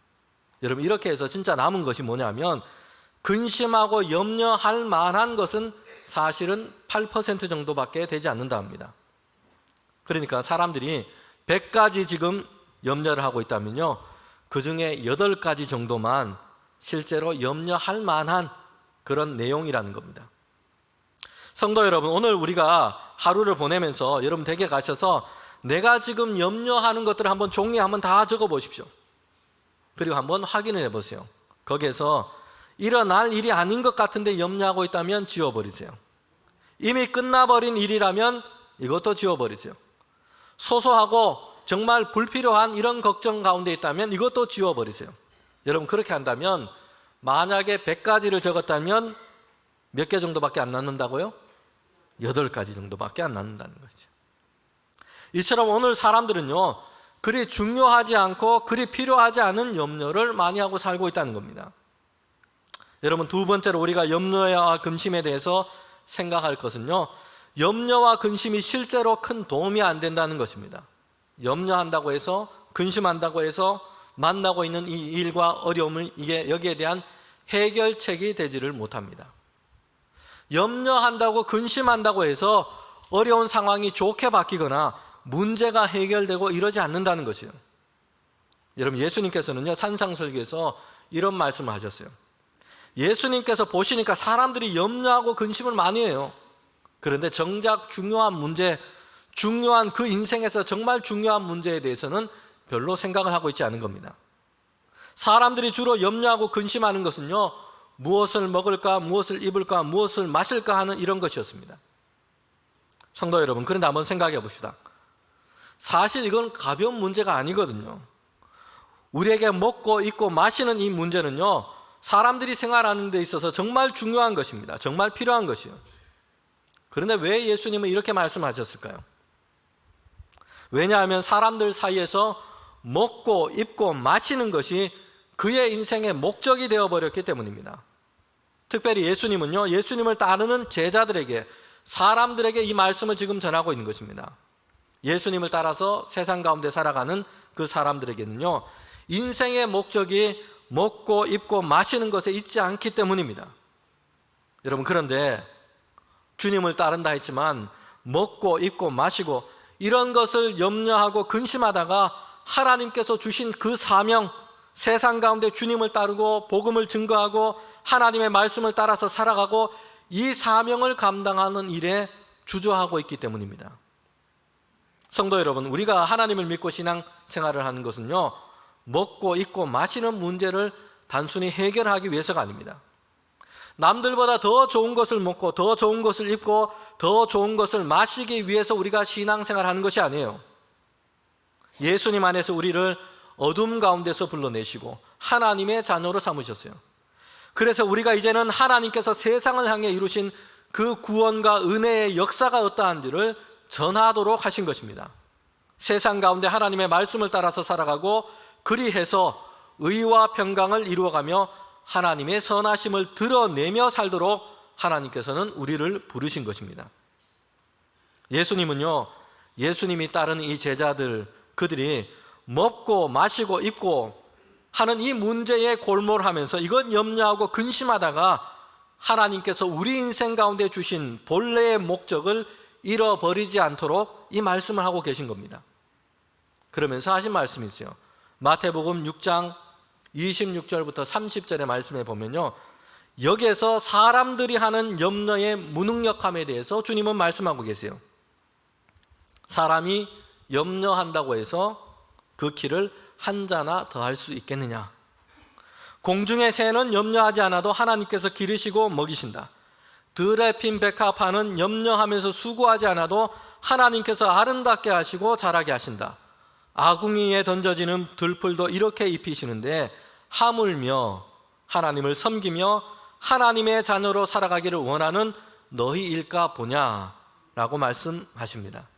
여러분 이렇게 해서 진짜 남은 것이 뭐냐면 근심하고 염려할 만한 것은 사실은 8% 정도밖에 되지 않는다 합니다. 그러니까 사람들이 100가지 지금 염려를 하고 있다면요, 그 중에 8가지 정도만 실제로 염려할 만한 그런 내용이라는 겁니다. 성도 여러분, 오늘 우리가 하루를 보내면서 여러분 댁에 가셔서 내가 지금 염려하는 것들을 한번 종이에 한번 다 적어 보십시오. 그리고 한번 확인을 해 보세요. 거기에서 일어날 일이 아닌 것 같은데 염려하고 있다면 지워버리세요. 이미 끝나버린 일이라면 이것도 지워버리세요. 소소하고 정말 불필요한 이런 걱정 가운데 있다면 이것도 지워버리세요. 여러분 그렇게 한다면 만약에 100가지를 적었다면 몇 개 정도밖에 안 남는다고요? 8가지 정도밖에 안 남는다는 거죠. 이처럼 오늘 사람들은요, 그리 중요하지 않고 그리 필요하지 않은 염려를 많이 하고 살고 있다는 겁니다. 여러분 두 번째로 우리가 염려와 근심에 대해서 생각할 것은요, 염려와 근심이 실제로 큰 도움이 안 된다는 것입니다. 염려한다고 해서 근심한다고 해서 만나고 있는 이 일과 어려움을 여기에 대한 해결책이 되지를 못합니다. 염려한다고 근심한다고 해서 어려운 상황이 좋게 바뀌거나 문제가 해결되고 이러지 않는다는 것이에요. 여러분 예수님께서는요, 산상설교에서 이런 말씀을 하셨어요. 예수님께서 보시니까 사람들이 염려하고 근심을 많이 해요. 그런데 정작 중요한 문제, 중요한 그 인생에서 정말 중요한 문제에 대해서는 별로 생각을 하고 있지 않은 겁니다. 사람들이 주로 염려하고 근심하는 것은요, 무엇을 먹을까, 무엇을 입을까, 무엇을 마실까 하는 이런 것이었습니다. 성도 여러분, 그런데 한번 생각해 봅시다. 사실 이건 가벼운 문제가 아니거든요. 우리에게 먹고 입고 마시는 이 문제는요, 사람들이 생활하는 데 있어서 정말 중요한 것입니다. 정말 필요한 것이요. 그런데 왜 예수님은 이렇게 말씀하셨을까요? 왜냐하면 사람들 사이에서 먹고 입고 마시는 것이 그의 인생의 목적이 되어버렸기 때문입니다. 특별히 예수님은요, 예수님을 따르는 제자들에게, 사람들에게 이 말씀을 지금 전하고 있는 것입니다. 예수님을 따라서 세상 가운데 살아가는 그 사람들에게는요, 인생의 목적이 먹고 입고 마시는 것에 있지 않기 때문입니다. 여러분 그런데 주님을 따른다 했지만 먹고 입고 마시고 이런 것을 염려하고 근심하다가 하나님께서 주신 그 사명, 세상 가운데 주님을 따르고 복음을 증거하고 하나님의 말씀을 따라서 살아가고 이 사명을 감당하는 일에 주저하고 있기 때문입니다. 성도 여러분, 우리가 하나님을 믿고 신앙생활을 하는 것은요, 먹고 입고 마시는 문제를 단순히 해결하기 위해서가 아닙니다. 남들보다 더 좋은 것을 먹고 더 좋은 것을 입고 더 좋은 것을 마시기 위해서 우리가 신앙생활하는 것이 아니에요. 예수님 안에서 우리를 어둠 가운데서 불러내시고 하나님의 자녀로 삼으셨어요. 그래서 우리가 이제는 하나님께서 세상을 향해 이루신 그 구원과 은혜의 역사가 어떠한지를 전하도록 하신 것입니다. 세상 가운데 하나님의 말씀을 따라서 살아가고 그리해서 의와 평강을 이루어가며 하나님의 선하심을 드러내며 살도록 하나님께서는 우리를 부르신 것입니다. 예수님은요, 예수님이 따르는 이 제자들, 그들이 먹고 마시고 입고 하는 이 문제에 골몰하면서 이건 염려하고 근심하다가 하나님께서 우리 인생 가운데 주신 본래의 목적을 잃어버리지 않도록 이 말씀을 하고 계신 겁니다. 그러면서 하신 말씀이 있어요. 마태복음 6장 26절부터 30절의 말씀에 보면요, 여기에서 사람들이 하는 염려의 무능력함에 대해서 주님은 말씀하고 계세요. 사람이 염려한다고 해서 그 키를 한 자나 더 할 수 있겠느냐? 공중의 새는 염려하지 않아도 하나님께서 기르시고 먹이신다. 들에 핀 백합화는 염려하면서 수고하지 않아도 하나님께서 아름답게 하시고 자라게 하신다. 아궁이에 던져지는 들풀도 이렇게 입히시는데 하물며 하나님을 섬기며 하나님의 자녀로 살아가기를 원하는 너희일까 보냐? 라고 말씀하십니다.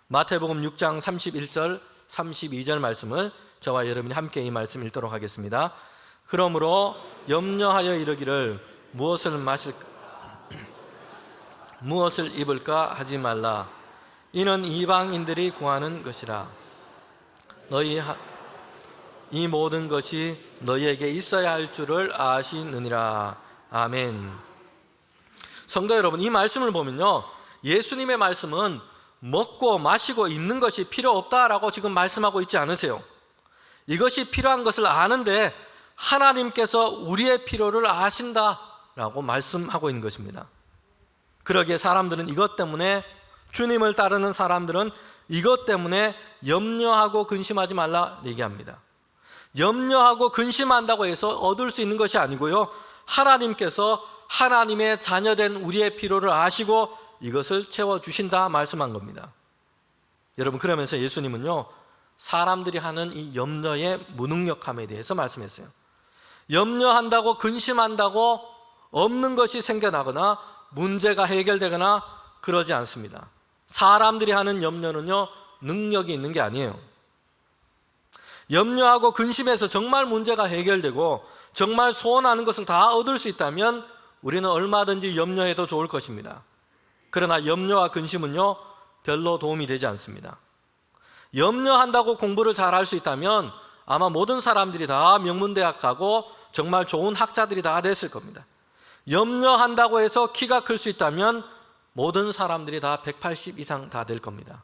마태복음 6장 31절 32절 말씀을 저와 여러분이 함께 이 말씀 읽도록 하겠습니다. 그러므로 염려하여 이르기를 무엇을 입을까 하지 말라. 이는 이방인들이 구하는 것이라. 이 모든 것이 너희에게 있어야 할 줄을 아시느니라. 아멘. 성도 여러분, 이 말씀을 보면요, 예수님의 말씀은 먹고 마시고 입는 것이 필요 없다라고 지금 말씀하고 있지 않으세요. 이것이 필요한 것을 아는데 하나님께서 우리의 필요를 아신다라고 말씀하고 있는 것입니다. 그러기에 사람들은 이것 때문에, 주님을 따르는 사람들은 이것 때문에 염려하고 근심하지 말라 얘기합니다. 염려하고 근심한다고 해서 얻을 수 있는 것이 아니고요, 하나님께서 하나님의 자녀된 우리의 필요를 아시고 이것을 채워주신다 말씀한 겁니다. 여러분, 그러면서 예수님은요, 사람들이 하는 이 염려의 무능력함에 대해서 말씀했어요. 염려한다고 근심한다고 없는 것이 생겨나거나 문제가 해결되거나 그러지 않습니다. 사람들이 하는 염려는요, 능력이 있는 게 아니에요. 염려하고 근심해서 정말 문제가 해결되고 정말 소원하는 것을 다 얻을 수 있다면 우리는 얼마든지 염려해도 좋을 것입니다. 그러나 염려와 근심은요, 별로 도움이 되지 않습니다. 염려한다고 공부를 잘 할 수 있다면 아마 모든 사람들이 다 명문대학 가고 정말 좋은 학자들이 다 됐을 겁니다. 염려한다고 해서 키가 클 수 있다면 모든 사람들이 다 180 이상 다 될 겁니다.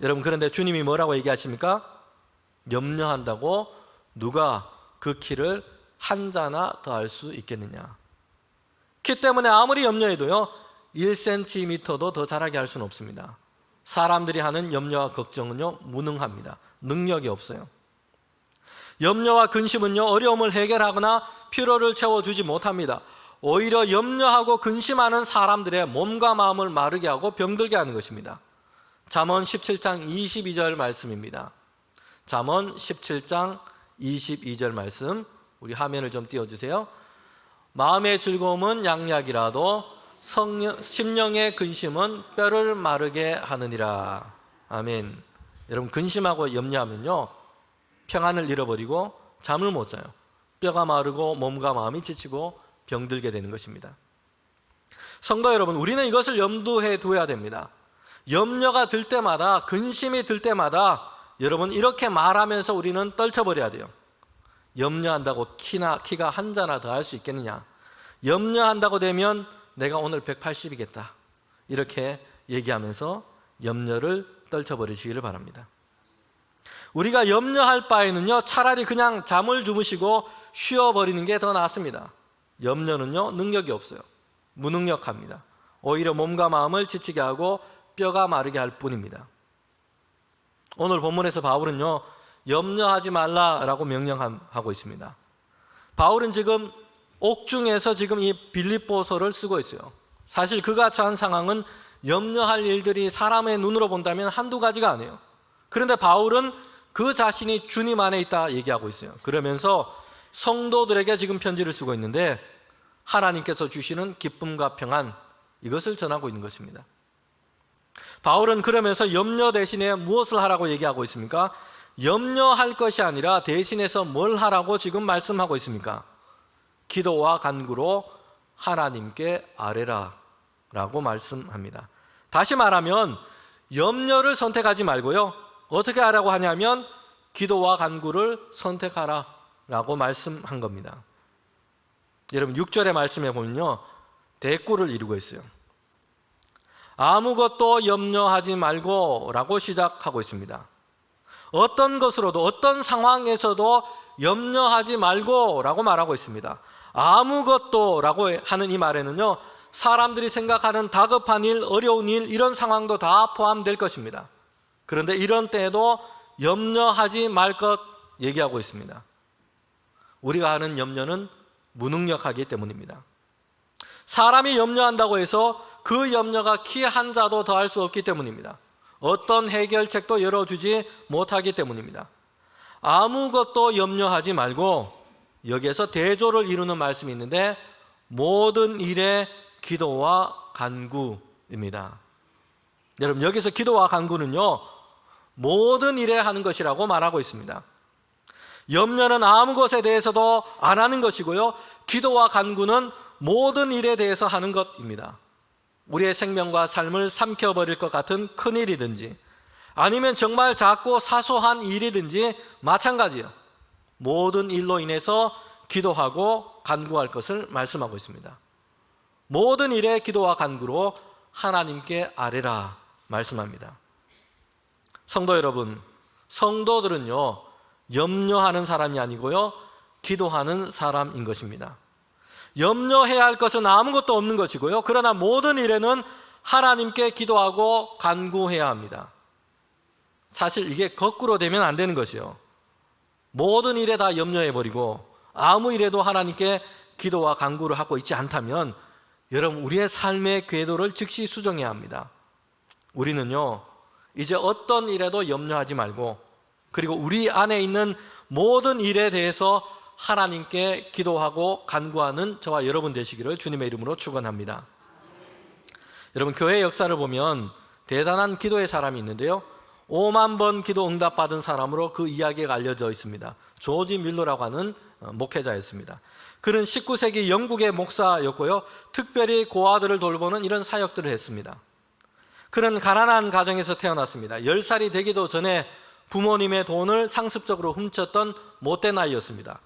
여러분, 그런데 주님이 뭐라고 얘기하십니까? 염려한다고 누가 그 키를 한 자나 더 할 수 있겠느냐? 키 때문에 아무리 염려해도요, 1cm도 더 자라게 할 수는 없습니다. 사람들이 하는 염려와 걱정은요, 무능합니다. 능력이 없어요. 염려와 근심은요, 어려움을 해결하거나 필요를 채워주지 못합니다. 오히려 염려하고 근심하는 사람들의 몸과 마음을 마르게 하고 병들게 하는 것입니다. 잠언 17장 22절 말씀입니다. 잠언 17장 22절 말씀, 우리 화면을 좀 띄워주세요. 마음의 즐거움은 양약이라도 심령의 근심은 뼈를 마르게 하느니라. 아멘. 여러분, 근심하고 염려하면요, 평안을 잃어버리고 잠을 못 자요. 뼈가 마르고 몸과 마음이 지치고 병들게 되는 것입니다. 성도 여러분, 우리는 이것을 염두에 두어야 됩니다. 염려가 들 때마다, 근심이 들 때마다 여러분, 이렇게 말하면서 우리는 떨쳐버려야 돼요. 염려한다고 키가 한 자나 더 할 수 있겠느냐? 염려한다고 되면 내가 오늘 180이겠다. 이렇게 얘기하면서 염려를 떨쳐버리시기를 바랍니다. 우리가 염려할 바에는요, 차라리 그냥 잠을 주무시고 쉬어버리는 게 더 낫습니다. 염려는요, 능력이 없어요. 무능력합니다. 오히려 몸과 마음을 지치게 하고 뼈가 마르게 할 뿐입니다. 오늘 본문에서 바울은요, 염려하지 말라라고 명령하고 있습니다. 바울은 지금 옥중에서 지금 이 빌립보서를 쓰고 있어요. 사실 그가 처한 상황은 염려할 일들이 사람의 눈으로 본다면 한두 가지가 아니에요. 그런데 바울은 그 자신이 주님 안에 있다 얘기하고 있어요. 그러면서 성도들에게 지금 편지를 쓰고 있는데 하나님께서 주시는 기쁨과 평안, 이것을 전하고 있는 것입니다. 바울은 그러면서 염려 대신에 무엇을 하라고 얘기하고 있습니까? 염려할 것이 아니라 대신해서 뭘 하라고 지금 말씀하고 있습니까? 기도와 간구로 하나님께 아뢰라 라고 말씀합니다. 다시 말하면 염려를 선택하지 말고요, 어떻게 하라고 하냐면 기도와 간구를 선택하라 라고 말씀한 겁니다. 여러분, 6절의 말씀에 보면요, 대꾸를 이루고 있어요. 아무것도 염려하지 말고 라고 시작하고 있습니다. 어떤 것으로도 어떤 상황에서도 염려하지 말고 라고 말하고 있습니다. 아무것도 라고 하는 이 말에는요, 사람들이 생각하는 다급한 일, 어려운 일, 이런 상황도 다 포함될 것입니다. 그런데 이런 때에도 염려하지 말 것 얘기하고 있습니다. 우리가 하는 염려는 무능력하기 때문입니다. 사람이 염려한다고 해서 그 염려가 키 한 자도 더할 수 없기 때문입니다. 어떤 해결책도 열어주지 못하기 때문입니다. 아무것도 염려하지 말고, 여기에서 대조를 이루는 말씀이 있는데 모든 일에 기도와 간구입니다. 여러분, 여기서 기도와 간구는요, 모든 일에 하는 것이라고 말하고 있습니다. 염려는 아무 것에 대해서도 안 하는 것이고요, 기도와 간구는 모든 일에 대해서 하는 것입니다. 우리의 생명과 삶을 삼켜버릴 것 같은 큰 일이든지 아니면 정말 작고 사소한 일이든지 마찬가지예요. 모든 일로 인해서 기도하고 간구할 것을 말씀하고 있습니다. 모든 일에 기도와 간구로 하나님께 아뢰라 말씀합니다. 성도 여러분, 성도들은요, 염려하는 사람이 아니고요, 기도하는 사람인 것입니다. 염려해야 할 것은 아무것도 없는 것이고요, 그러나 모든 일에는 하나님께 기도하고 간구해야 합니다. 사실 이게 거꾸로 되면 안 되는 것이요, 모든 일에 다 염려해버리고 아무 일에도 하나님께 기도와 간구를 하고 있지 않다면 여러분, 우리의 삶의 궤도를 즉시 수정해야 합니다. 우리는요, 이제 어떤 일에도 염려하지 말고, 그리고 우리 안에 있는 모든 일에 대해서 하나님께 기도하고 간구하는 저와 여러분 되시기를 주님의 이름으로 축원합니다. 여러분, 교회 역사를 보면 대단한 기도의 사람이 있는데요, 5만 번 기도 응답받은 사람으로 그 이야기가 알려져 있습니다. 조지 밀러라고 하는 목회자였습니다. 그는 19세기 영국의 목사였고요, 특별히 고아들을 돌보는 이런 사역들을 했습니다. 그는 가난한 가정에서 태어났습니다. 10살이 되기도 전에 부모님의 돈을 상습적으로 훔쳤던 못된 아이였습니다.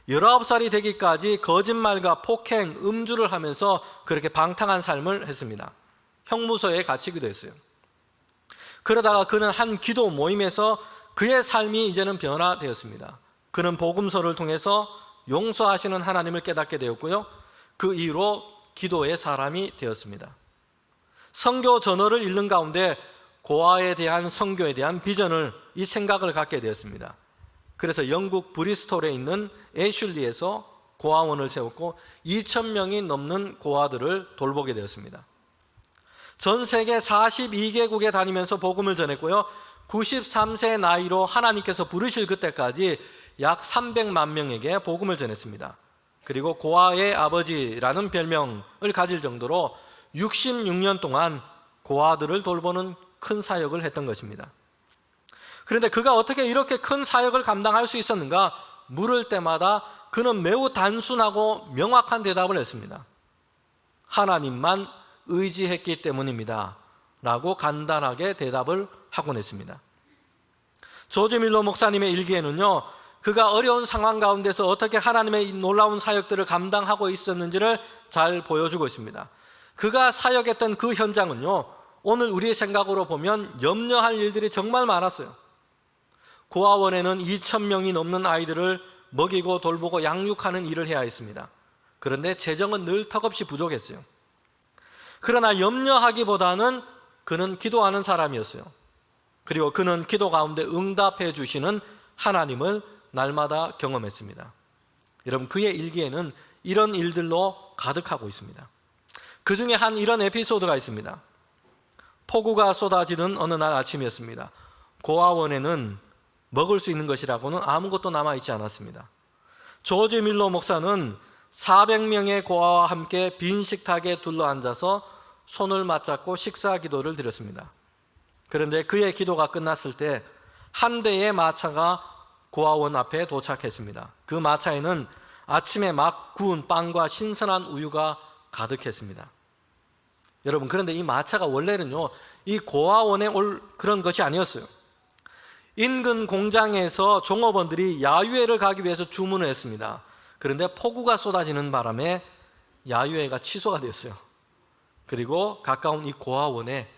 19살이 되기까지 거짓말과 폭행, 음주를 하면서 그렇게 방탕한 삶을 했습니다. 형무소에 갇히기도 했어요. 그러다가 그는 한 기도 모임에서 그의 삶이 이제는 변화되었습니다. 그는 복음서를 통해서 용서하시는 하나님을 깨닫게 되었고요, 그 이후로 기도의 사람이 되었습니다. 선교 전어를 읽는 가운데 고아에 대한 선교에 대한 비전을, 이 생각을 갖게 되었습니다. 그래서 영국 브리스톨에 있는 애슐리에서 고아원을 세웠고 2,000명이 넘는 고아들을 돌보게 되었습니다. 전 세계 42개국에 다니면서 복음을 전했고요, 93세 나이로 하나님께서 부르실 그때까지 약 300만 명에게 복음을 전했습니다. 그리고 고아의 아버지라는 별명을 가질 정도로 66년 동안 고아들을 돌보는 큰 사역을 했던 것입니다. 그런데 그가 어떻게 이렇게 큰 사역을 감당할 수 있었는가 물을 때마다 그는 매우 단순하고 명확한 대답을 했습니다. 하나님만 의지했기 때문입니다 라고 간단하게 대답을 하곤 했습니다. 조지 밀러 목사님의 일기에는요, 그가 어려운 상황 가운데서 어떻게 하나님의 놀라운 사역들을 감당하고 있었는지를 잘 보여주고 있습니다. 그가 사역했던 그 현장은요, 오늘 우리의 생각으로 보면 염려할 일들이 정말 많았어요. 고아원에는 2,000명이 넘는 아이들을 먹이고 돌보고 양육하는 일을 해야 했습니다. 그런데 재정은 늘 턱없이 부족했어요. 그러나 염려하기보다는 그는 기도하는 사람이었어요. 그리고 그는 기도 가운데 응답해 주시는 하나님을 날마다 경험했습니다. 여러분, 그의 일기에는 이런 일들로 가득하고 있습니다. 그 중에 한 이런 에피소드가 있습니다. 폭우가 쏟아지는 어느 날 아침이었습니다. 고아원에는 먹을 수 있는 것이라고는 아무것도 남아있지 않았습니다. 조지 밀러 목사는 400명의 고아와 함께 빈 식탁에 둘러앉아서 손을 맞잡고 식사 기도를 드렸습니다. 그런데 그의 기도가 끝났을 때 한 대의 마차가 고아원 앞에 도착했습니다. 그 마차에는 아침에 막 구운 빵과 신선한 우유가 가득했습니다. 여러분, 그런데 이 마차가 원래는요, 이 고아원에 올 그런 것이 아니었어요. 인근 공장에서 종업원들이 야유회를 가기 위해서 주문을 했습니다. 그런데 폭우가 쏟아지는 바람에 야유회가 취소가 되었어요. 그리고 가까운 이 고아원에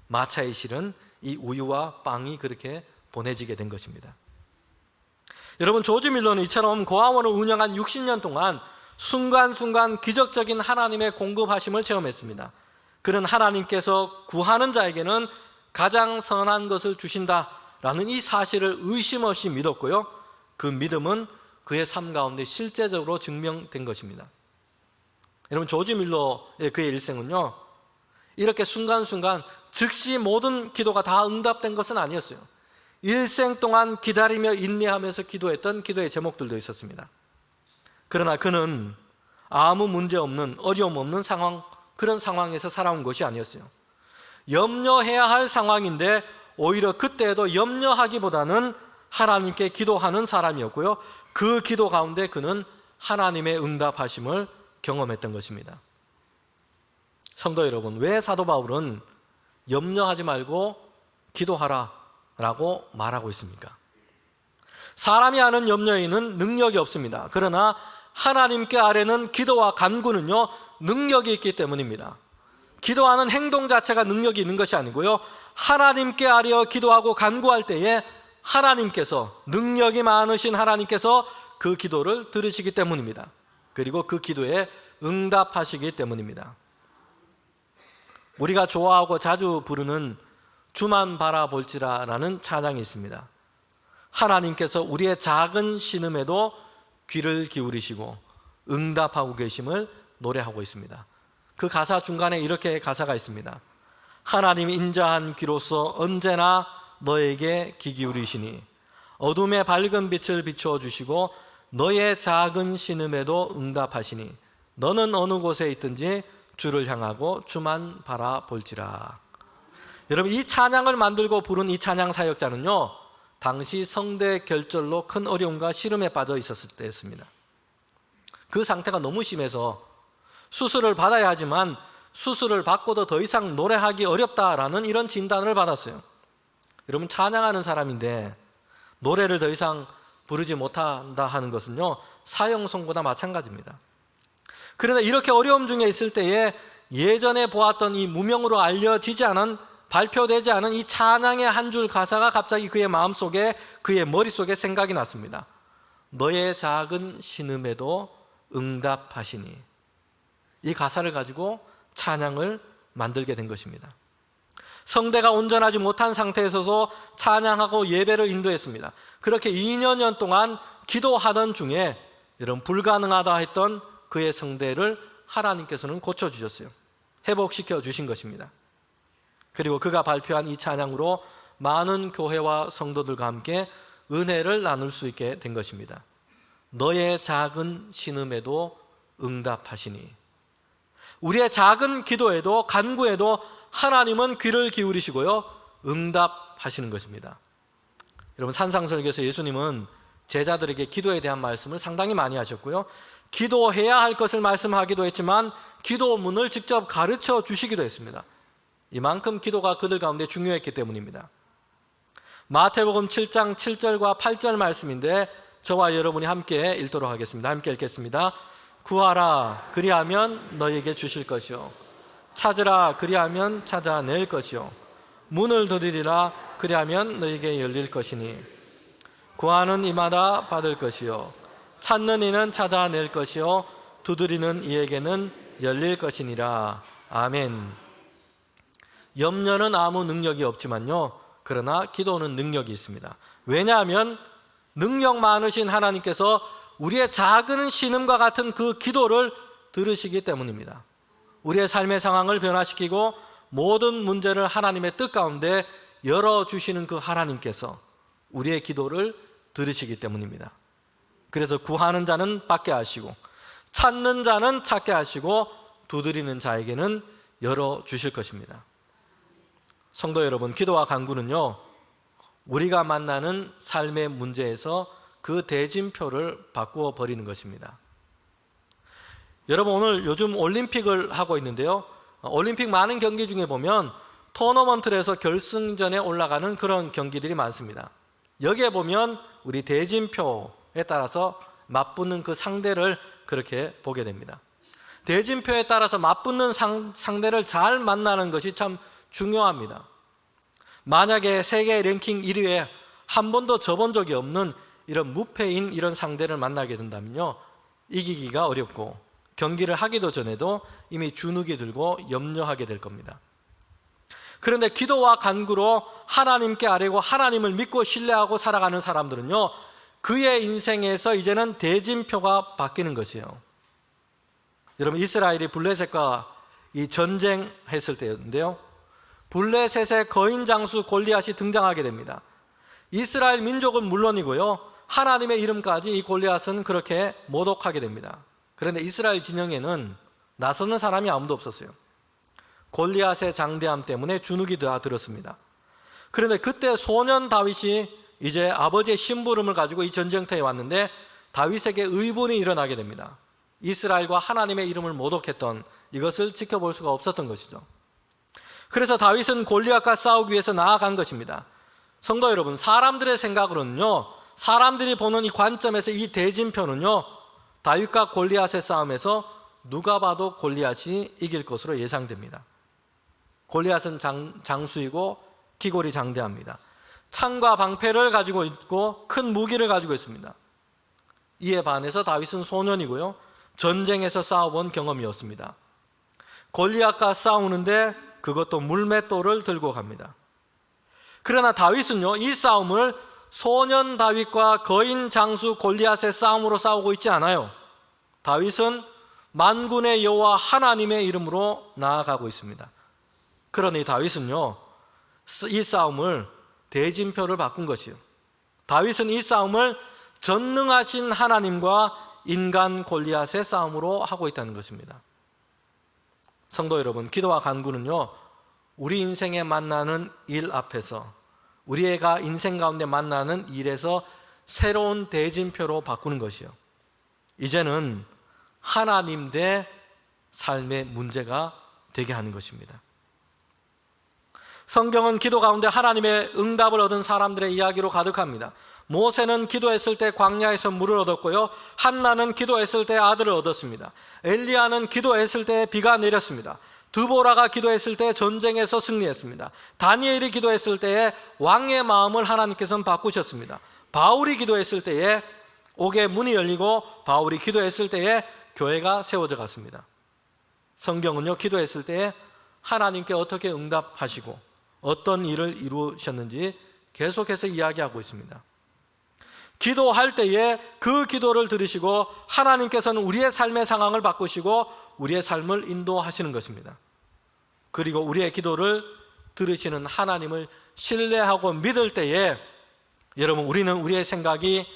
마차에 실은 이 우유와 빵이 그렇게 보내지게 된 것입니다. 여러분, 조지 밀러는 이처럼 고아원을 운영한 60년 동안 순간순간 기적적인 하나님의 공급하심을 체험했습니다. 그는 하나님께서 구하는 자에게는 가장 선한 것을 주신다라는 이 사실을 의심 없이 믿었고요, 그 믿음은 그의 삶 가운데 실제적으로 증명된 것입니다. 여러분, 조지 밀러의 그의 일생은요, 이렇게 순간순간 즉시 모든 기도가 다 응답된 것은 아니었어요. 일생 동안 기다리며 인내하면서 기도했던 기도의 제목들도 있었습니다. 그러나 그는 아무 문제 없는, 어려움 없는 그런 상황에서 살아온 것이 아니었어요. 염려해야 할 상황인데 오히려 그때에도 염려하기보다는 하나님께 기도하는 사람이었고요, 그 기도 가운데 그는 하나님의 응답하심을 경험했던 것입니다. 성도 여러분, 왜 사도 바울은 염려하지 말고 기도하라 라고 말하고 있습니까? 사람이 하는 염려에는 능력이 없습니다. 그러나 하나님께 아뢰는 기도와 간구는요, 능력이 있기 때문입니다. 기도하는 행동 자체가 능력이 있는 것이 아니고요, 하나님께 아뢰어 기도하고 간구할 때에 하나님께서, 능력이 많으신 하나님께서 그 기도를 들으시기 때문입니다. 그리고 그 기도에 응답하시기 때문입니다. 우리가 좋아하고 자주 부르는 주만 바라볼지라 라는 찬양이 있습니다. 하나님께서 우리의 작은 신음에도 귀를 기울이시고 응답하고 계심을 노래하고 있습니다. 그 가사 중간에 이렇게 가사가 있습니다. 하나님 인자한 귀로서 언제나 너에게 귀 기울이시니 어둠의 밝은 빛을 비추어 주시고 너의 작은 신음에도 응답하시니 너는 어느 곳에 있든지 주를 향하고 주만 바라볼지라. 여러분, 이 찬양을 만들고 부른 이 찬양 사역자는요, 당시 성대 결절로 큰 어려움과 시름에 빠져 있었을 때였습니다. 그 상태가 너무 심해서 수술을 받아야 하지만 수술을 받고도 더 이상 노래하기 어렵다라는 이런 진단을 받았어요. 여러분, 찬양하는 사람인데 노래를 더 이상 부르지 못한다 하는 것은요, 사형선고나 마찬가지입니다. 그러나 이렇게 어려움 중에 있을 때에 예전에 보았던 이 무명으로 알려지지 않은, 발표되지 않은 이 찬양의 한 줄 가사가 갑자기 그의 마음속에, 그의 머릿속에 생각이 났습니다. 너의 작은 신음에도 응답하시니. 이 가사를 가지고 찬양을 만들게 된 것입니다. 성대가 온전하지 못한 상태에서도 찬양하고 예배를 인도했습니다. 그렇게 2년 동안 기도하던 중에 여러분, 불가능하다 했던 그의 성대를 하나님께서는 고쳐주셨어요. 회복시켜 주신 것입니다. 그리고 그가 발표한 이 찬양으로 많은 교회와 성도들과 함께 은혜를 나눌 수 있게 된 것입니다. 너의 작은 신음에도 응답하시니. 우리의 작은 기도에도 간구에도 하나님은 귀를 기울이시고요, 응답하시는 것입니다. 여러분, 산상설교에서 예수님은 제자들에게 기도에 대한 말씀을 상당히 많이 하셨고요, 기도해야 할 것을 말씀하기도 했지만 기도문을 직접 가르쳐 주시기도 했습니다. 이만큼 기도가 그들 가운데 중요했기 때문입니다. 마태복음 7장 7절과 8절 말씀인데 저와 여러분이 함께 읽도록 하겠습니다. 함께 읽겠습니다. 구하라 그리하면 너에게 주실 것이요, 찾으라 그리하면 찾아낼 것이요, 문을 두드리라 그리하면 너에게 열릴 것이니 구하는 이마다 받을 것이요, 찾는 이는 찾아낼 것이요, 두드리는 이에게는 열릴 것이니라. 아멘. 염려는 아무 능력이 없지만요, 그러나 기도는 능력이 있습니다. 왜냐하면 능력 많으신 하나님께서 우리의 작은 신음과 같은 그 기도를 들으시기 때문입니다. 우리의 삶의 상황을 변화시키고 모든 문제를 하나님의 뜻 가운데 열어주시는 그 하나님께서 우리의 기도를 들으시기 때문입니다. 그래서 구하는 자는 받게 하시고, 찾는 자는 찾게 하시고, 두드리는 자에게는 열어주실 것입니다. 성도 여러분, 기도와 간구는요, 우리가 만나는 삶의 문제에서 그 대진표를 바꾸어 버리는 것입니다. 여러분, 오늘 요즘 올림픽을 하고 있는데요, 올림픽 많은 경기 중에 보면 토너먼트를 해서 결승전에 올라가는 그런 경기들이 많습니다. 여기에 보면 우리 대진표에 따라서 맞붙는 그 상대를 그렇게 보게 됩니다. 대진표에 따라서 맞붙는 상대를 잘 만나는 것이 참 중요합니다. 만약에 세계 랭킹 1위에 한 번도 져본 적이 없는 이런 무패인 이런 상대를 만나게 된다면요, 이기기가 어렵고 경기를 하기도 전에도 이미 주눅이 들고 염려하게 될 겁니다. 그런데 기도와 간구로 하나님께 아뢰고 하나님을 믿고 신뢰하고 살아가는 사람들은요, 그의 인생에서 이제는 대진표가 바뀌는 것이에요. 여러분, 이스라엘이 블레셋과 이 전쟁했을 때였는데요, 블레셋의 거인 장수 골리앗이 등장하게 됩니다. 이스라엘 민족은 물론이고요, 하나님의 이름까지 이 골리앗은 그렇게 모독하게 됩니다. 그런데 이스라엘 진영에는 나서는 사람이 아무도 없었어요. 골리앗의 장대함 때문에 주눅이 다 들었습니다. 그런데 그때 소년 다윗이 이제 아버지의 심부름을 가지고 이 전쟁터에 왔는데 다윗에게 의분이 일어나게 됩니다. 이스라엘과 하나님의 이름을 모독했던 이것을 지켜볼 수가 없었던 것이죠. 그래서 다윗은 골리앗과 싸우기 위해서 나아간 것입니다. 성도 여러분, 사람들의 생각으로는요, 사람들이 보는 이 관점에서 이 대진표는요, 다윗과 골리앗의 싸움에서 누가 봐도 골리앗이 이길 것으로 예상됩니다. 골리앗은 장수이고 기골이 장대합니다. 창과 방패를 가지고 있고 큰 무기를 가지고 있습니다. 이에 반해서 다윗은 소년이고요, 전쟁에서 싸워본 경험이었습니다. 골리앗과 싸우는데 그것도 물맷돌을 들고 갑니다. 그러나 다윗은요, 이 싸움을 소년 다윗과 거인 장수 골리앗의 싸움으로 싸우고 있지 않아요. 다윗은 만군의 여호와 하나님의 이름으로 나아가고 있습니다. 그러니 다윗은요, 이 싸움을 대진표를 바꾼 것이요, 다윗은 이 싸움을 전능하신 하나님과 인간 골리앗의 싸움으로 하고 있다는 것입니다. 성도 여러분, 기도와 간구는요, 우리 인생에 만나는 일 앞에서, 우리가 인생 가운데 만나는 일에서 새로운 대진표로 바꾸는 것이요, 이제는 하나님 대 삶의 문제가 되게 하는 것입니다. 성경은 기도 가운데 하나님의 응답을 얻은 사람들의 이야기로 가득합니다. 모세는 기도했을 때 광야에서 물을 얻었고요, 한나는 기도했을 때 아들을 얻었습니다. 엘리야는 기도했을 때 비가 내렸습니다. 드보라가 기도했을 때 전쟁에서 승리했습니다. 다니엘이 기도했을 때에 왕의 마음을 하나님께서는 바꾸셨습니다. 바울이 기도했을 때에 옥의 문이 열리고 바울이 기도했을 때에 교회가 세워져 갔습니다. 성경은요, 기도했을 때에 하나님께 어떻게 응답하시고 어떤 일을 이루셨는지 계속해서 이야기하고 있습니다. 기도할 때에 그 기도를 들으시고 하나님께서는 우리의 삶의 상황을 바꾸시고 우리의 삶을 인도하시는 것입니다. 그리고 우리의 기도를 들으시는 하나님을 신뢰하고 믿을 때에 여러분, 우리는 우리의 생각이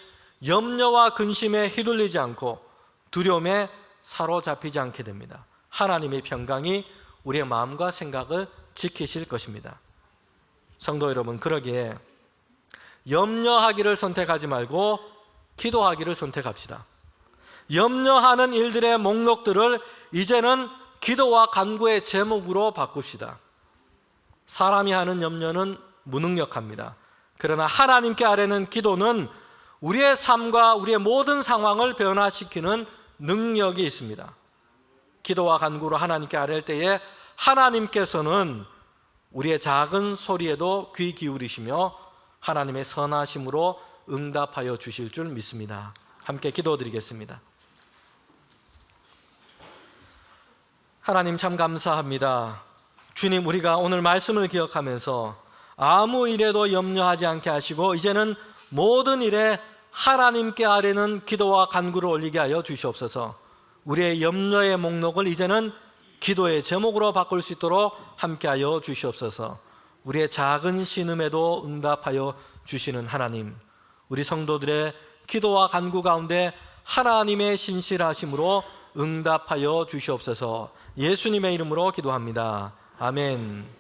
염려와 근심에 휘둘리지 않고 두려움에 사로잡히지 않게 됩니다. 하나님의 평강이 우리의 마음과 생각을 지키실 것입니다. 성도 여러분, 그러기에 염려하기를 선택하지 말고 기도하기를 선택합시다. 염려하는 일들의 목록들을 이제는 기도와 간구의 제목으로 바꿉시다. 사람이 하는 염려는 무능력합니다. 그러나 하나님께 아뢰는 기도는 우리의 삶과 우리의 모든 상황을 변화시키는 능력이 있습니다. 기도와 간구로 하나님께 아뢰을 때에 하나님께서는 우리의 작은 소리에도 귀 기울이시며 하나님의 선하심으로 응답하여 주실 줄 믿습니다. 함께 기도드리겠습니다. 하나님, 참 감사합니다. 주님, 우리가 오늘 말씀을 기억하면서 아무 일에도 염려하지 않게 하시고 이제는 모든 일에 하나님께 아뢰는 기도와 간구를 올리게 하여 주시옵소서. 우리의 염려의 목록을 이제는 기도의 제목으로 바꿀 수 있도록 함께하여 주시옵소서. 우리의 작은 신음에도 응답하여 주시는 하나님, 우리 성도들의 기도와 간구 가운데 하나님의 신실하심으로 응답하여 주시옵소서. 예수님의 이름으로 기도합니다. 아멘.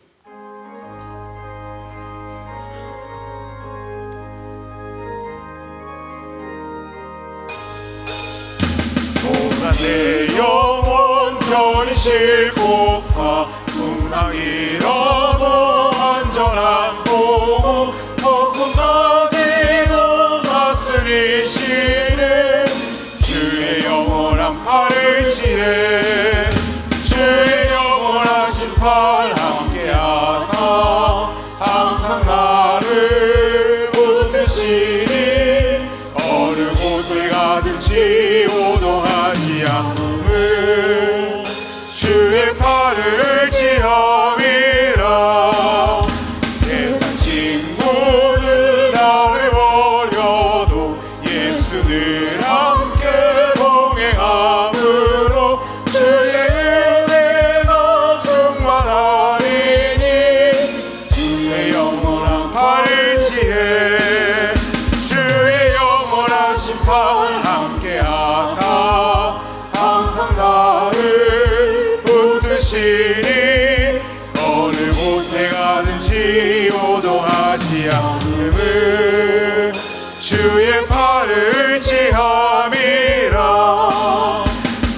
내 영혼 편히 싣고 가 풍랑 잃어도 안전한 보고 폭풍 낮에도 다스리시네 주의 영원한 팔을 치네 주의 영원하신 팔 함께하사 항상 나를 붙드시 가든지 오동하지 않음은 주의 팔을 지함이라. 세상 친구들 나를 버려도 예수 늘 함께 동행함으로 주의 은혜가 충만하리니 주의 영원한 팔을 지해 주의 영원한 심판 함께하사 항상 나를 붙드시니 어느 곳에 가든지 오동하지 않음은 주의 팔을 지함이라.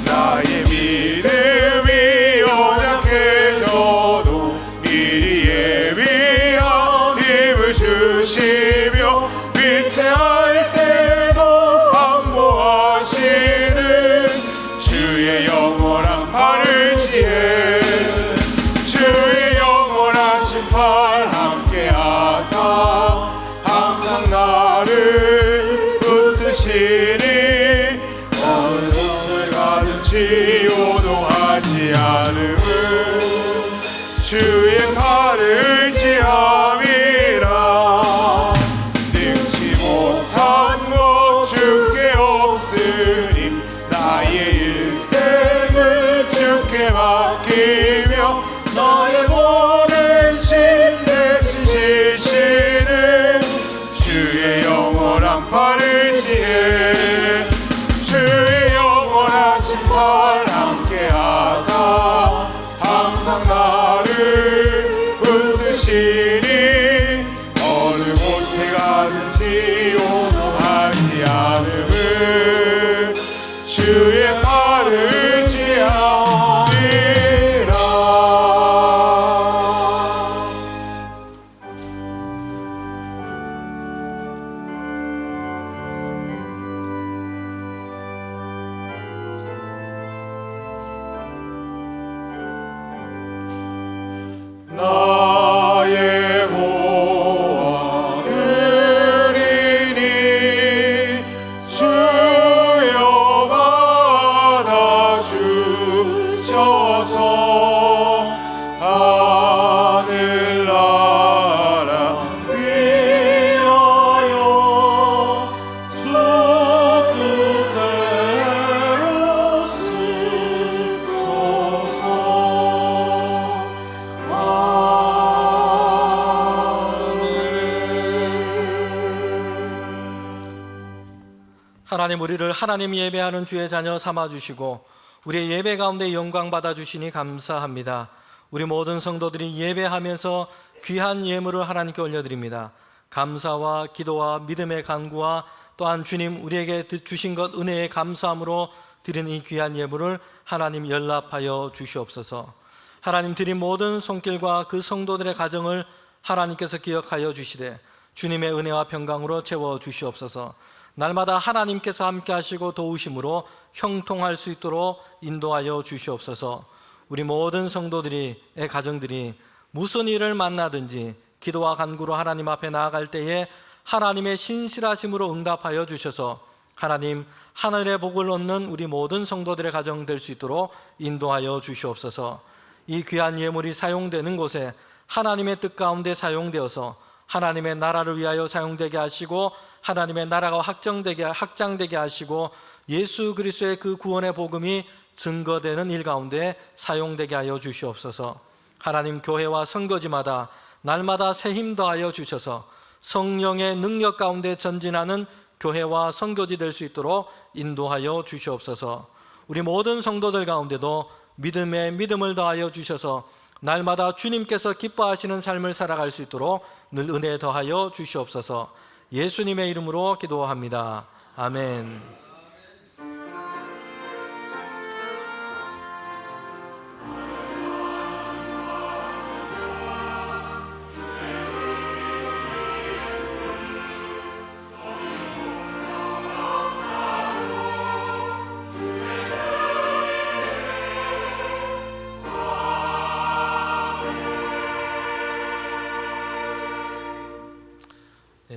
나의 믿음이 연약해져도 미리 예비한 힘을 주시며 위태할 때도 방보하시는 주의 영원한 팔을 지해 주의 영원한 심판 함께하사 항상 나를 붙드시니 어느 곳을 가든지 오동하지 않음은 주의 팔을 지함이라. 능치 못한 것 주께 없으니 나의 일생을 주께 맡기며 나의 모든 짐 대신 지시는 주의 영원한 팔을 지해 주의 영원한 심판 함께하사 항상 나를 붙드시니 어느 곳에 가든지 오동하지 않음은 주의 팔을 지함이라. 나의 보아 드리니 주여 받아주셔서 하늘나라 위하여 주 뜻대로 쓰소서. 하나님, 우리를 하나님 예배하는 주의 자녀 삼아주시고 우리의 예배 가운데 영광 받아주시니 감사합니다. 우리 모든 성도들이 예배하면서 귀한 예물을 하나님께 올려드립니다. 감사와 기도와 믿음의 간구와 또한 주님 우리에게 주신 것 은혜의 감사함으로 드린 이 귀한 예물을 하나님 연락하여 주시옵소서. 하나님 드린 모든 손길과 그 성도들의 가정을 하나님께서 기억하여 주시되 주님의 은혜와 평강으로 채워 주시옵소서. 날마다 하나님께서 함께 하시고 도우심으로 형통할 수 있도록 인도하여 주시옵소서. 우리 모든 성도들의 가정들이 무슨 일을 만나든지 기도와 간구로 하나님 앞에 나아갈 때에 하나님의 신실하심으로 응답하여 주셔서 하나님 하늘의 복을 얻는 우리 모든 성도들의 가정 될 수 있도록 인도하여 주시옵소서. 이 귀한 예물이 사용되는 곳에 하나님의 뜻 가운데 사용되어서 하나님의 나라를 위하여 사용되게 하시고 하나님의 나라가 확장되게 하시고 예수 그리스도의 그 구원의 복음이 증거되는 일 가운데 사용되게 하여 주시옵소서. 하나님 교회와 선거지마다 날마다 새 힘 더하여 주셔서 성령의 능력 가운데 전진하는 교회와 선교지 될 수 있도록 인도하여 주시옵소서. 우리 모든 성도들 가운데도 믿음에 믿음을 더하여 주셔서 날마다 주님께서 기뻐하시는 삶을 살아갈 수 있도록 늘 은혜 더하여 주시옵소서. 예수님의 이름으로 기도합니다. 아멘.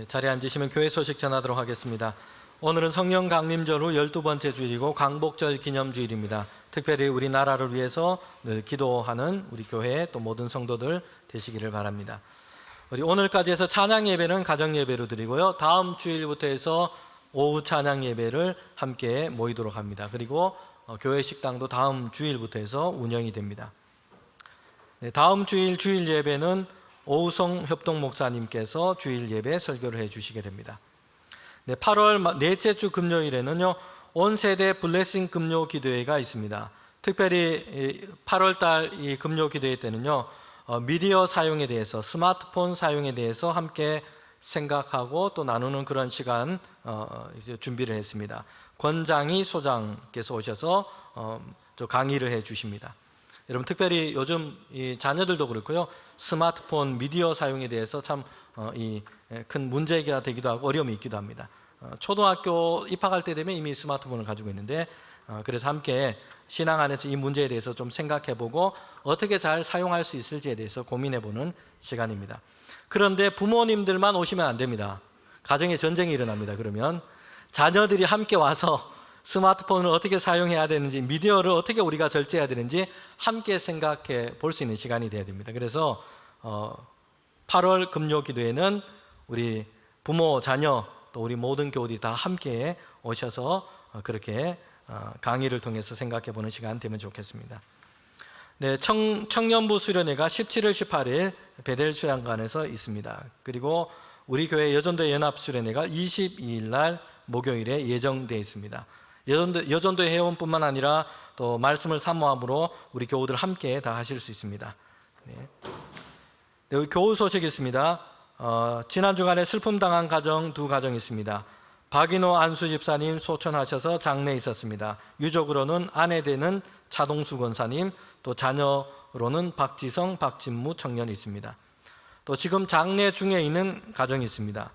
자리에 앉으시면 교회 소식 전하도록 하겠습니다. 오늘은 성령 강림절 후 12번째 주일이고 광복절 기념주일입니다. 특별히 우리나라를 위해서 늘 기도하는 우리 교회 또 모든 성도들 되시기를 바랍니다. 우리 오늘까지 해서 찬양 예배는 가정 예배로 드리고요. 다음 주일부터 해서 오후 찬양 예배를 함께 모이도록 합니다. 그리고 교회 식당도 다음 주일부터 해서 운영이 됩니다. 네, 다음 주일 예배는 오우성 협동 목사님께서 주일 예배 설교를 해 주시게 됩니다. 네, 8월 넷째 주 금요일에는요, 온 세대 블레싱 금요 기도회가 있습니다. 특별히 8월 달 이 금요 기도회 때는요, 미디어 사용에 대해서, 스마트폰 사용에 대해서 함께 생각하고 또 나누는 그런 시간 이제 준비를 했습니다. 권장희 소장께서 오셔서 강의를 해 주십니다. 여러분, 특별히 요즘 이 자녀들도 그렇고요, 스마트폰 미디어 사용에 대해서 참 큰 문제가 되기도 하고 어려움이 있기도 합니다. 초등학교 입학할 때 되면 이미 스마트폰을 가지고 있는데, 그래서 함께 신앙 안에서 이 문제에 대해서 좀 생각해보고 어떻게 잘 사용할 수 있을지에 대해서 고민해보는 시간입니다. 그런데 부모님들만 오시면 안 됩니다. 가정에 전쟁이 일어납니다. 그러면 자녀들이 함께 와서 스마트폰을 어떻게 사용해야 되는지, 미디어를 어떻게 우리가 절제해야 되는지 함께 생각해 볼 수 있는 시간이 되어야 됩니다. 그래서 8월 금요 기도회는 우리 부모, 자녀, 또 우리 모든 교우들이 다 함께 오셔서 그렇게 강의를 통해서 생각해 보는 시간 되면 좋겠습니다. 네, 청년부 수련회가 17일, 18일 베델 수양관에서 있습니다. 그리고 우리 교회 여전도 연합 수련회가 22일 날 목요일에 예정되어 있습니다. 여전도 회원뿐만 아니라 또 말씀을 사모함으로 우리 교우들 함께 다 하실 수 있습니다. 네. 네, 교우 소식이 있습니다. 지난 주간에 슬픔 당한 가정 두 가정이 있습니다. 박인호 안수 집사님 소천하셔서 장례에 있었습니다. 유족으로는 아내 되는 차동수 권사님, 또 자녀로는 박지성, 박진무 청년이 있습니다. 또 지금 장례 중에 있는 가정이 있습니다.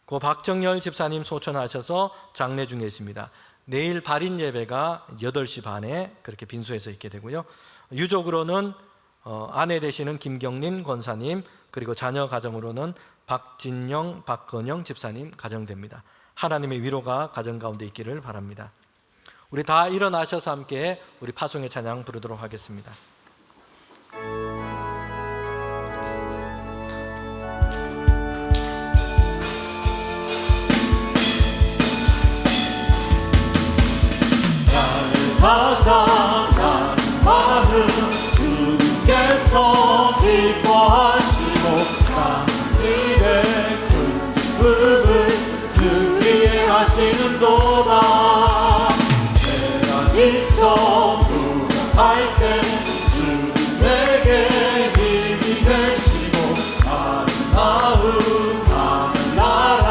고 박정열 집사님 소천하셔서 장례 중에 있습니다. 내일 발인 예배가 8시 반에 그렇게 빈소에서 있게 되고요. 유족으로는 아내 되시는 김경림 권사님, 그리고 자녀 가정으로는 박진영, 박건영 집사님 가정됩니다. 하나님의 위로가 가정 가운데 있기를 바랍니다. 우리 다 일어나셔서 함께 우리 파송의 찬양 부르도록 하겠습니다. 가장 마음 주께서 기뻐하시고 당일의 큰 기쁨을 그 위에 하시는도다. 내가 지쳐 무력할 때 주는 내게 힘이 되시고 아름다운 하늘나라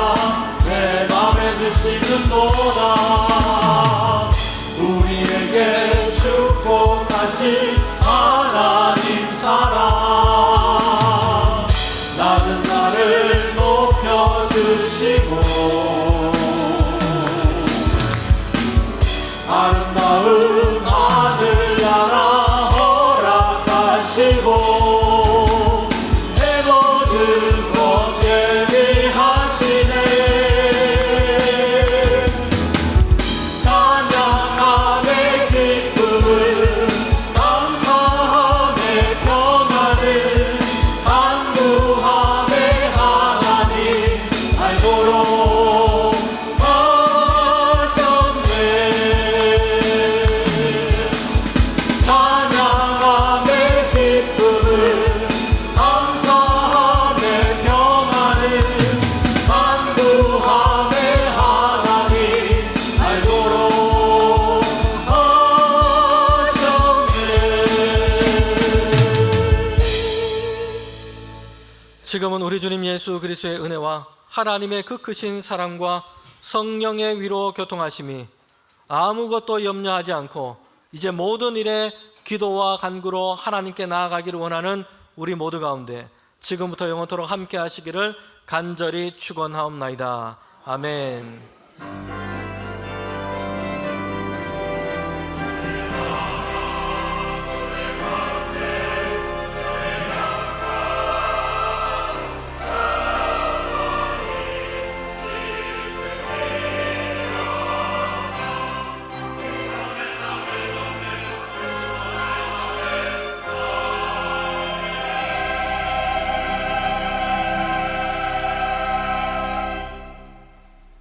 내 맘에 주시는도다. 우리에게 축복하신 하나님 사랑 낮은 나를 높여주시고 아름다운 하늘나라 허락하시고 내 모든 것 예비하시네. 찬양함의 기쁨을 감사함의 평안을 간구함의 하나님 알고로 하셨네. 찬양함의 기쁨을 감사함의 평안을 간구함의 하나님 알고로 하셨네. 지금은 우리 주님 예수 그리스도의 은혜와 하나님의 그 크신 사랑과 성령의 위로 교통하심이 아무것도 염려하지 않고 이제 모든 일에 기도와 간구로 하나님께 나아가기를 원하는 우리 모두 가운데 지금부터 영원토록 함께 하시기를 간절히 축원하옵나이다. 아멘.